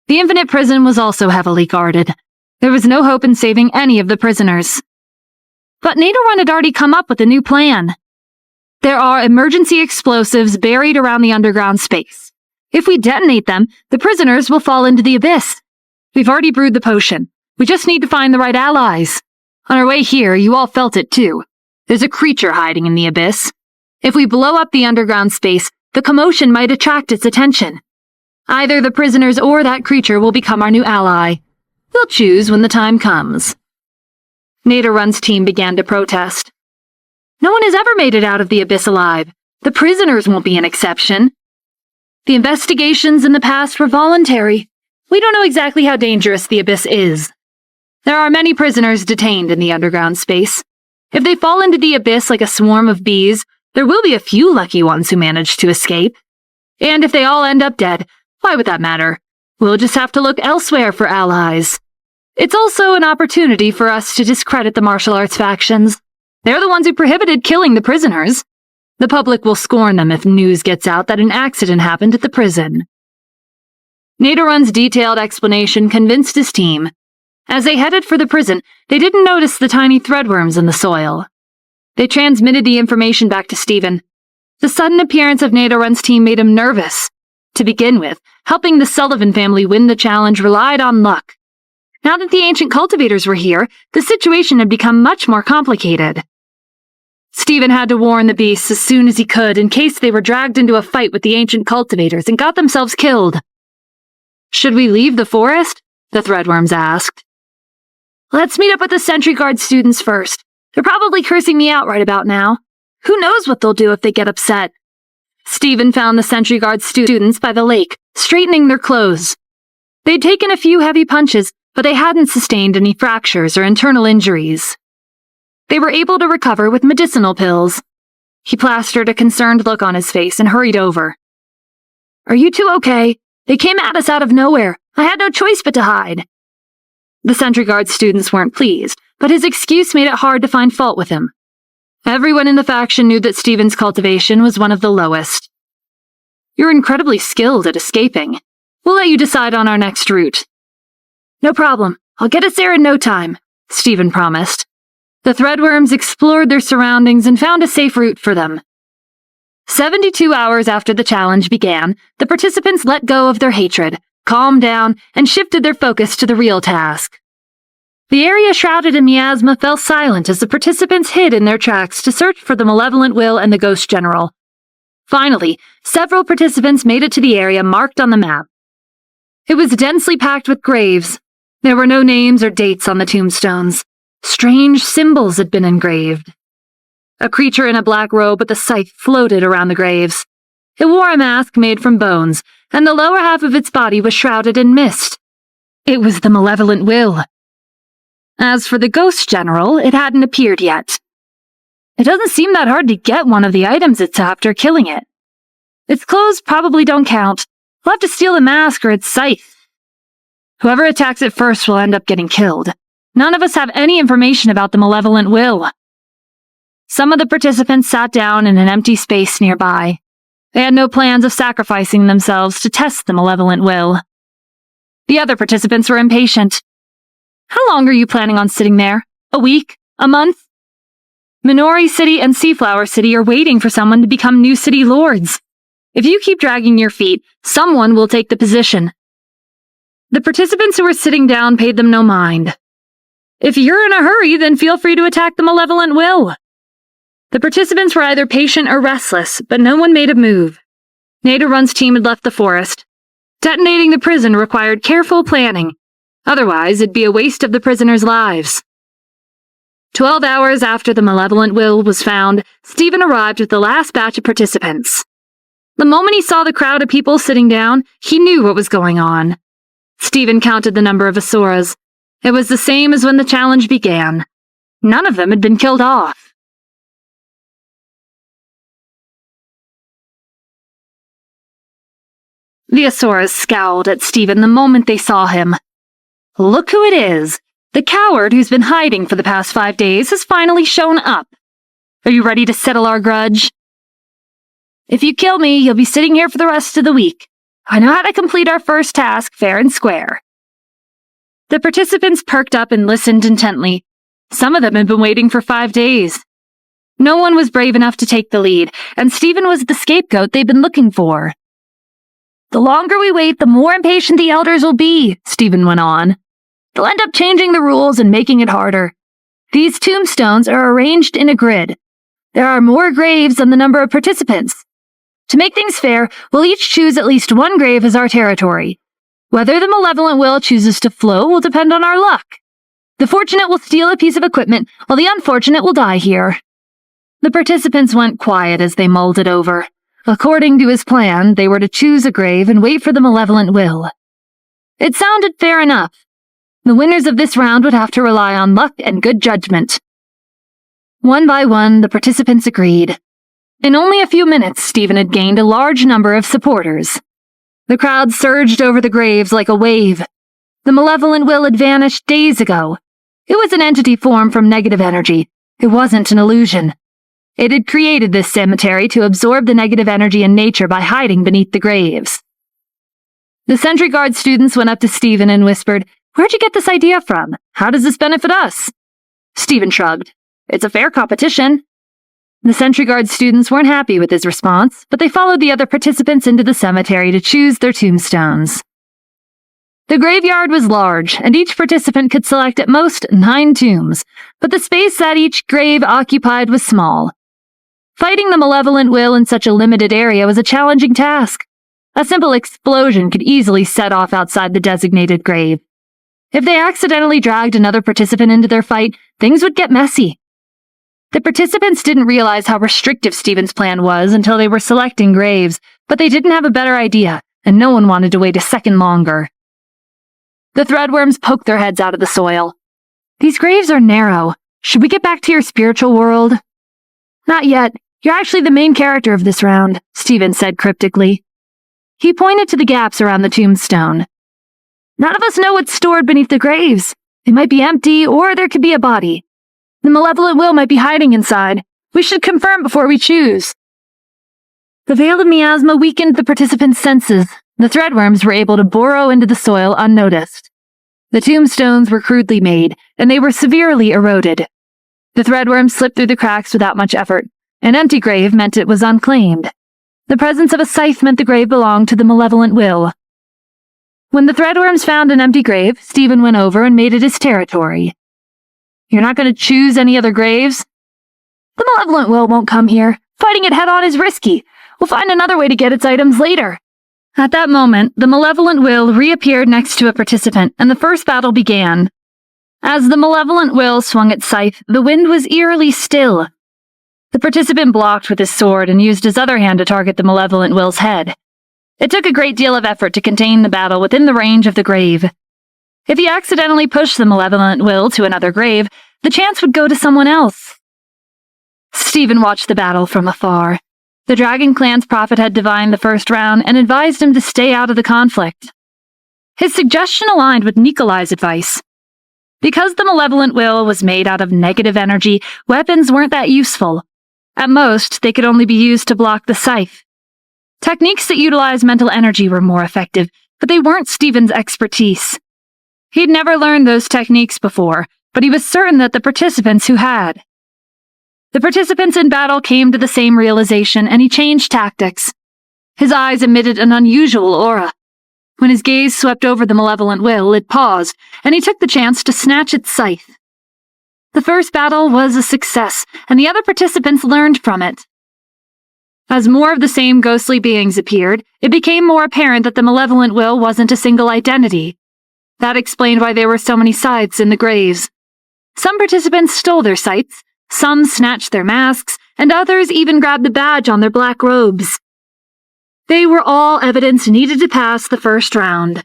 The Infinite Prison was also heavily guarded. There was no hope in saving any of the prisoners. But Nadorun had already come up with a new plan. There are emergency explosives buried around the underground space. If we detonate them, the prisoners will fall into the abyss. We've already brewed the potion. We just need to find the right allies. On our way here, you all felt it too. There's a creature hiding in the abyss. If we blow up the underground space, the commotion might attract its attention. Either the prisoners or that creature will become our new ally. We'll choose when the time comes. Nadorun's team began to protest. No one has ever made it out of the abyss alive. The prisoners won't be an exception. The investigations in the past were voluntary. We don't know exactly how dangerous the abyss is. There are many prisoners detained in the underground space. If they fall into the abyss like a swarm of bees, there will be a few lucky ones who manage to escape. And if they all end up dead, why would that matter? We'll just have to look elsewhere for allies. It's also an opportunity for us to discredit the martial arts factions. They're the ones who prohibited killing the prisoners. The public will scorn them if news gets out that an accident happened at the prison. Nadorun's detailed explanation convinced his team. As they headed for the prison, they didn't notice the tiny threadworms in the soil. They transmitted the information back to Stephen. The sudden appearance of Nadorun's team made him nervous. To begin with, helping the Sullivan family win the challenge relied on luck. Now that the ancient cultivators were here, the situation had become much more complicated. Stephen had to warn the beasts as soon as he could in case they were dragged into a fight with the ancient cultivators and got themselves killed. Should we leave the forest? The threadworms asked. Let's meet up with the Sentry Guard students first. They're probably cursing me out right about now. Who knows what they'll do if they get upset? Stephen found the Sentry Guard students by the lake, straightening their clothes. They'd taken a few heavy punches, but they hadn't sustained any fractures or internal injuries. They were able to recover with medicinal pills. He plastered a concerned look on his face and hurried over. Are you two okay? They came at us out of nowhere. I had no choice but to hide. The Sentry Guard students weren't pleased, but his excuse made it hard to find fault with him. Everyone in the faction knew that Stephen's cultivation was one of the lowest. You're incredibly skilled at escaping. We'll let you decide on our next route. No problem. I'll get us there in no time, Stephen promised. The threadworms explored their surroundings and found a safe route for them. 72 hours after the challenge began, the participants let go of their hatred, calmed down, and shifted their focus to the real task. The area shrouded in miasma fell silent as the participants hid in their tracks to search for the Malevolent Will and the Ghost General. Finally, several participants made it to the area marked on the map. It was densely packed with graves. There were no names or dates on the tombstones. Strange symbols had been engraved. A creature in a black robe with a scythe floated around the graves. It wore a mask made from bones, and the lower half of its body was shrouded in mist. It was the Malevolent Will. As for the Ghost General, it hadn't appeared yet. It doesn't seem that hard to get one of the items it's after killing it. Its clothes probably don't count. We'll have to steal the mask or its scythe. Whoever attacks it first will end up getting killed. None of us have any information about the malevolent will. Some of the participants sat down in an empty space nearby. They had no plans of sacrificing themselves to test the malevolent will. The other participants were impatient. How long are you planning on sitting there? A week? A month? Minori City and Seaflower City are waiting for someone to become new city lords. If you keep dragging your feet, someone will take the position. The participants who were sitting down paid them no mind. If you're in a hurry, then feel free to attack the malevolent will. The participants were either patient or restless, but no one made a move. Naderun's team had left the forest. Detonating the prison required careful planning. Otherwise, it'd be a waste of the prisoners' lives. 12 hours after the malevolent will was found, Stephen arrived with the last batch of participants. The moment he saw the crowd of people sitting down, he knew what was going on. Stephen counted the number of Asuras. It was the same as when the challenge began. None of them had been killed off. The Asuras scowled at Stephen the moment they saw him. Look who it is! The coward who's been hiding for the past 5 days has finally shown up. Are you ready to settle our grudge? If you kill me, you'll be sitting here for the rest of the week. I know how to complete our first task fair and square. The participants perked up and listened intently. Some of them had been waiting for 5 days. No one was brave enough to take the lead, and Stephen was the scapegoat they'd been looking for. The longer we wait, the more impatient the elders will be, Stephen went on. They'll end up changing the rules and making it harder. These tombstones are arranged in a grid. There are more graves than the number of participants. To make things fair, we'll each choose at least one grave as our territory. Whether the malevolent will chooses to flow will depend on our luck. The fortunate will steal a piece of equipment, while the unfortunate will die here. The participants went quiet as they mulled it over. According to his plan, they were to choose a grave and wait for the malevolent will. It sounded fair enough. The winners of this round would have to rely on luck and good judgment. One by one, the participants agreed. In only a few minutes, Stephen had gained a large number of supporters. The crowd surged over the graves like a wave. The malevolent will had vanished days ago. It was an entity formed from negative energy. It wasn't an illusion. It had created this cemetery to absorb the negative energy in nature by hiding beneath the graves. The Sentry Guard students went up to Stephen and whispered, "Where'd you get this idea from? How does this benefit us?" Stephen shrugged. "It's a fair competition." The Sentry Guard students weren't happy with his response, but they followed the other participants into the cemetery to choose their tombstones. The graveyard was large, and each participant could select at most 9 tombs, but the space that each grave occupied was small. Fighting the malevolent will in such a limited area was a challenging task. A simple explosion could easily set off outside the designated grave. If they accidentally dragged another participant into their fight, things would get messy. The participants didn't realize how restrictive Stephen's plan was until they were selecting graves, but they didn't have a better idea, and no one wanted to wait a second longer. The threadworms poked their heads out of the soil. "These graves are narrow. Should we get back to your spiritual world?" "Not yet. You're actually the main character of this round," Stephen said cryptically. He pointed to the gaps around the tombstone. "None of us know what's stored beneath the graves. They might be empty, or there could be a body. The malevolent will might be hiding inside. We should confirm before we choose." The veil of miasma weakened the participants' senses. The threadworms were able to burrow into the soil unnoticed. The tombstones were crudely made, and they were severely eroded. The threadworms slipped through the cracks without much effort. An empty grave meant it was unclaimed. The presence of a scythe meant the grave belonged to the malevolent will. When the threadworms found an empty grave, Stephen went over and made it his territory. "You're not going to choose any other graves?" "The malevolent will won't come here. Fighting it head-on is risky. We'll find another way to get its items later." At that moment, the malevolent will reappeared next to a participant, and the first battle began. As the malevolent will swung its scythe, the wind was eerily still. The participant blocked with his sword and used his other hand to target the malevolent will's head. It took a great deal of effort to contain the battle within the range of the grave. If he accidentally pushed the malevolent will to another grave, the chance would go to someone else. Stephen watched the battle from afar. The Dragon Clan's prophet had divined the first round and advised him to stay out of the conflict. His suggestion aligned with Nikolai's advice. Because the malevolent will was made out of negative energy, weapons weren't that useful. At most, they could only be used to block the scythe. Techniques that utilized mental energy were more effective, but they weren't Stephen's expertise. He'd never learned those techniques before, but he was certain that the participants who had. The participants in battle came to the same realization, and he changed tactics. His eyes emitted an unusual aura. When his gaze swept over the malevolent will, it paused, and he took the chance to snatch its scythe. The first battle was a success, and the other participants learned from it. As more of the same ghostly beings appeared, it became more apparent that the malevolent will wasn't a single identity. That explained why there were so many scythes in the graves. Some participants stole their scythes, some snatched their masks, and others even grabbed the badge on their black robes. They were all evidence needed to pass the first round.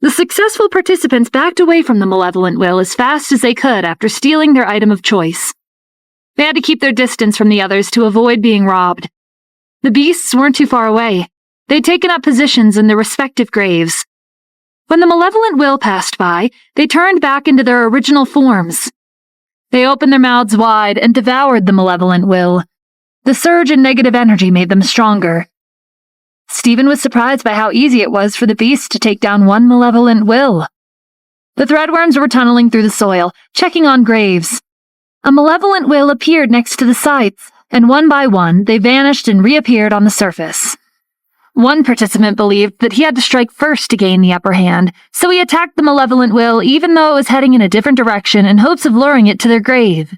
The successful participants backed away from the malevolent will as fast as they could after stealing their item of choice. They had to keep their distance from the others to avoid being robbed. The beasts weren't too far away. They'd taken up positions in their respective graves. When the malevolent will passed by, they turned back into their original forms. They opened their mouths wide and devoured the malevolent will. The surge in negative energy made them stronger. Stephen was surprised by how easy it was for the beast to take down one malevolent will. The threadworms were tunneling through the soil, checking on graves. A malevolent will appeared next to the scythes, and one by one they vanished and reappeared on the surface. One participant believed that he had to strike first to gain the upper hand, so he attacked the malevolent will even though it was heading in a different direction in hopes of luring it to their grave.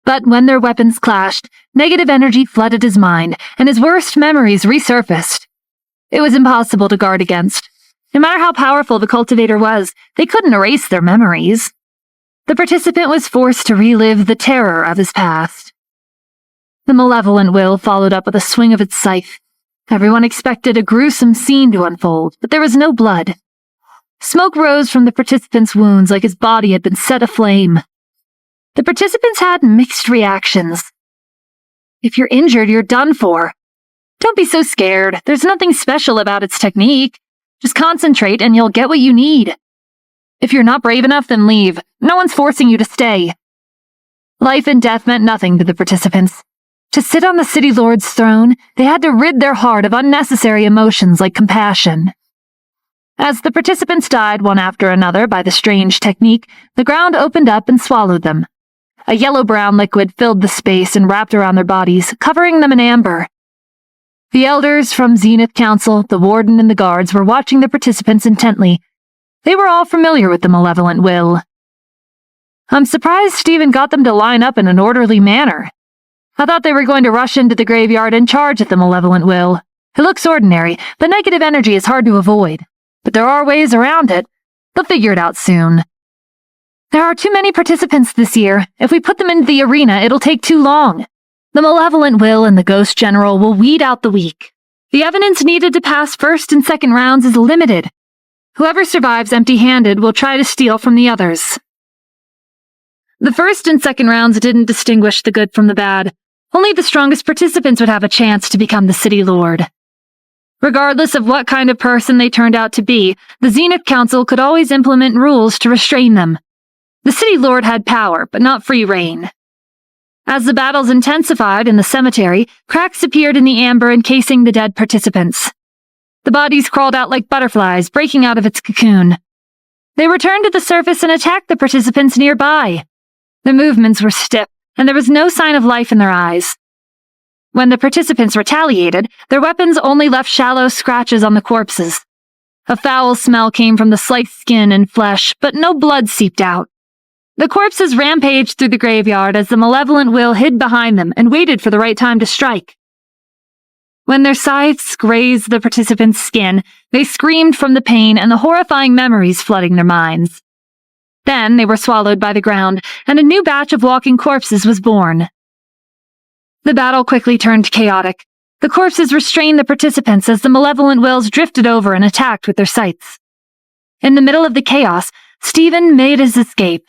But when their weapons clashed, negative energy flooded his mind, and his worst memories resurfaced. It was impossible to guard against. No matter how powerful the cultivator was, they couldn't erase their memories. The participant was forced to relive the terror of his past. The malevolent will followed up with a swing of its scythe. Everyone expected a gruesome scene to unfold, but there was no blood. Smoke rose from the participant's wounds like his body had been set aflame. The participants had mixed reactions. If you're injured, you're done for. Don't be so scared. There's nothing special about its technique. Just concentrate and you'll get what you need. If you're not brave enough, then leave. No one's forcing you to stay. Life and death meant nothing to the participants. To sit on the city lord's throne, they had to rid their heart of unnecessary emotions like compassion. As the participants died one after another by the strange technique, the ground opened up and swallowed them. A yellow-brown liquid filled the space and wrapped around their bodies, covering them in amber. The elders from Zenith Council, the warden, and the guards were watching the participants intently. They were all familiar with the malevolent will. I'm surprised Stephen got them to line up in an orderly manner. I thought they were going to rush into the graveyard and charge at the malevolent will. It looks ordinary, but negative energy is hard to avoid. But there are ways around it. They'll figure it out soon. There are too many participants this year. If we put them into the arena, it'll take too long. The malevolent will and the ghost general will weed out the weak. The evidence needed to pass first and second rounds is limited. Whoever survives empty-handed will try to steal from the others. The first and second rounds didn't distinguish the good from the bad. Only the strongest participants would have a chance to become the city lord. Regardless of what kind of person they turned out to be, the Zenith Council could always implement rules to restrain them. The city lord had power, but not free reign. As the battles intensified in the cemetery, cracks appeared in the amber encasing the dead participants. The bodies crawled out like butterflies, breaking out of its cocoon. They returned to the surface and attacked the participants nearby. Their movements were stiff, and there was no sign of life in their eyes. When the participants retaliated, their weapons only left shallow scratches on the corpses. A foul smell came from the sliced skin and flesh, but no blood seeped out. The corpses rampaged through the graveyard as the malevolent will hid behind them and waited for the right time to strike. When their scythes grazed the participants' skin, they screamed from the pain and the horrifying memories flooding their minds. Then they were swallowed by the ground, and a new batch of walking corpses was born. The battle quickly turned chaotic. The corpses restrained the participants as the malevolent wills drifted over and attacked with their scythes. In the middle of the chaos, Stephen made his escape.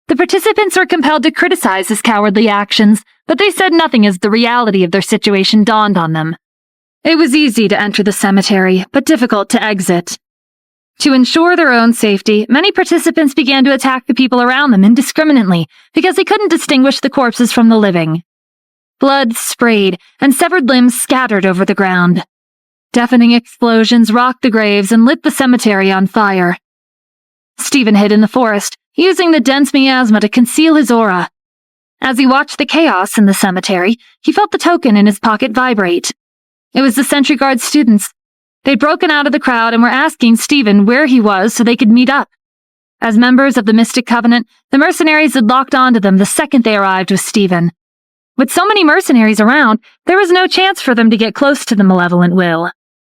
The participants were compelled to criticize his cowardly actions, but they said nothing as the reality of their situation dawned on them. It was easy to enter the cemetery, but difficult to exit. To ensure their own safety, many participants began to attack the people around them indiscriminately because they couldn't distinguish the corpses from the living. Blood sprayed, and severed limbs scattered over the ground. Deafening explosions rocked the graves and lit the cemetery on fire. Stephen hid in the forest, using the dense miasma to conceal his aura. As he watched the chaos in the cemetery, he felt the token in his pocket vibrate. It was the Sentry Guard students. They'd broken out of the crowd and were asking Stephen where he was so they could meet up. As members of the Mystic Covenant, the mercenaries had locked onto them the second they arrived with Stephen. With so many mercenaries around, there was no chance for them to get close to the malevolent will.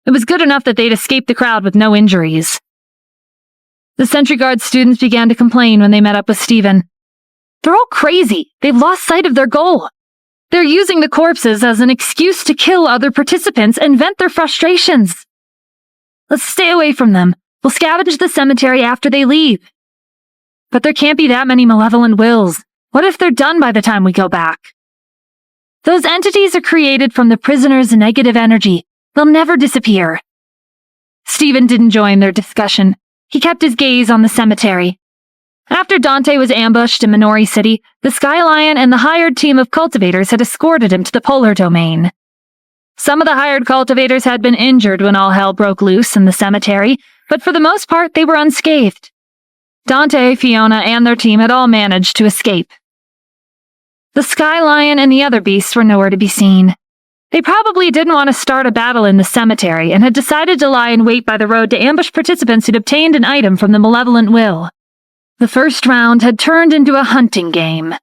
It was good enough that they'd escaped the crowd with no injuries. The Sentry Guard students began to complain when they met up with Stephen. They're all crazy. They've lost sight of their goal. They're using the corpses as an excuse to kill other participants and vent their frustrations. Let's stay away from them. We'll scavenge the cemetery after they leave. But there can't be that many malevolent wills. What if they're done by the time we go back? Those entities are created from the prisoner's negative energy. They'll never disappear. Stephen didn't join their discussion. He kept his gaze on the cemetery. After Dante was ambushed in Minori City, the Sky Lion and the hired team of cultivators had escorted him to the polar domain. Some of the hired cultivators had been injured when all hell broke loose in the cemetery, but for the most part they were unscathed. Dante, Fiona, and their team had all managed to escape. The Sky Lion and the other beasts were nowhere to be seen. They probably didn't want to start a battle in the cemetery and had decided to lie in wait by the road to ambush participants who'd obtained an item from the malevolent will. The first round had turned into a hunting game.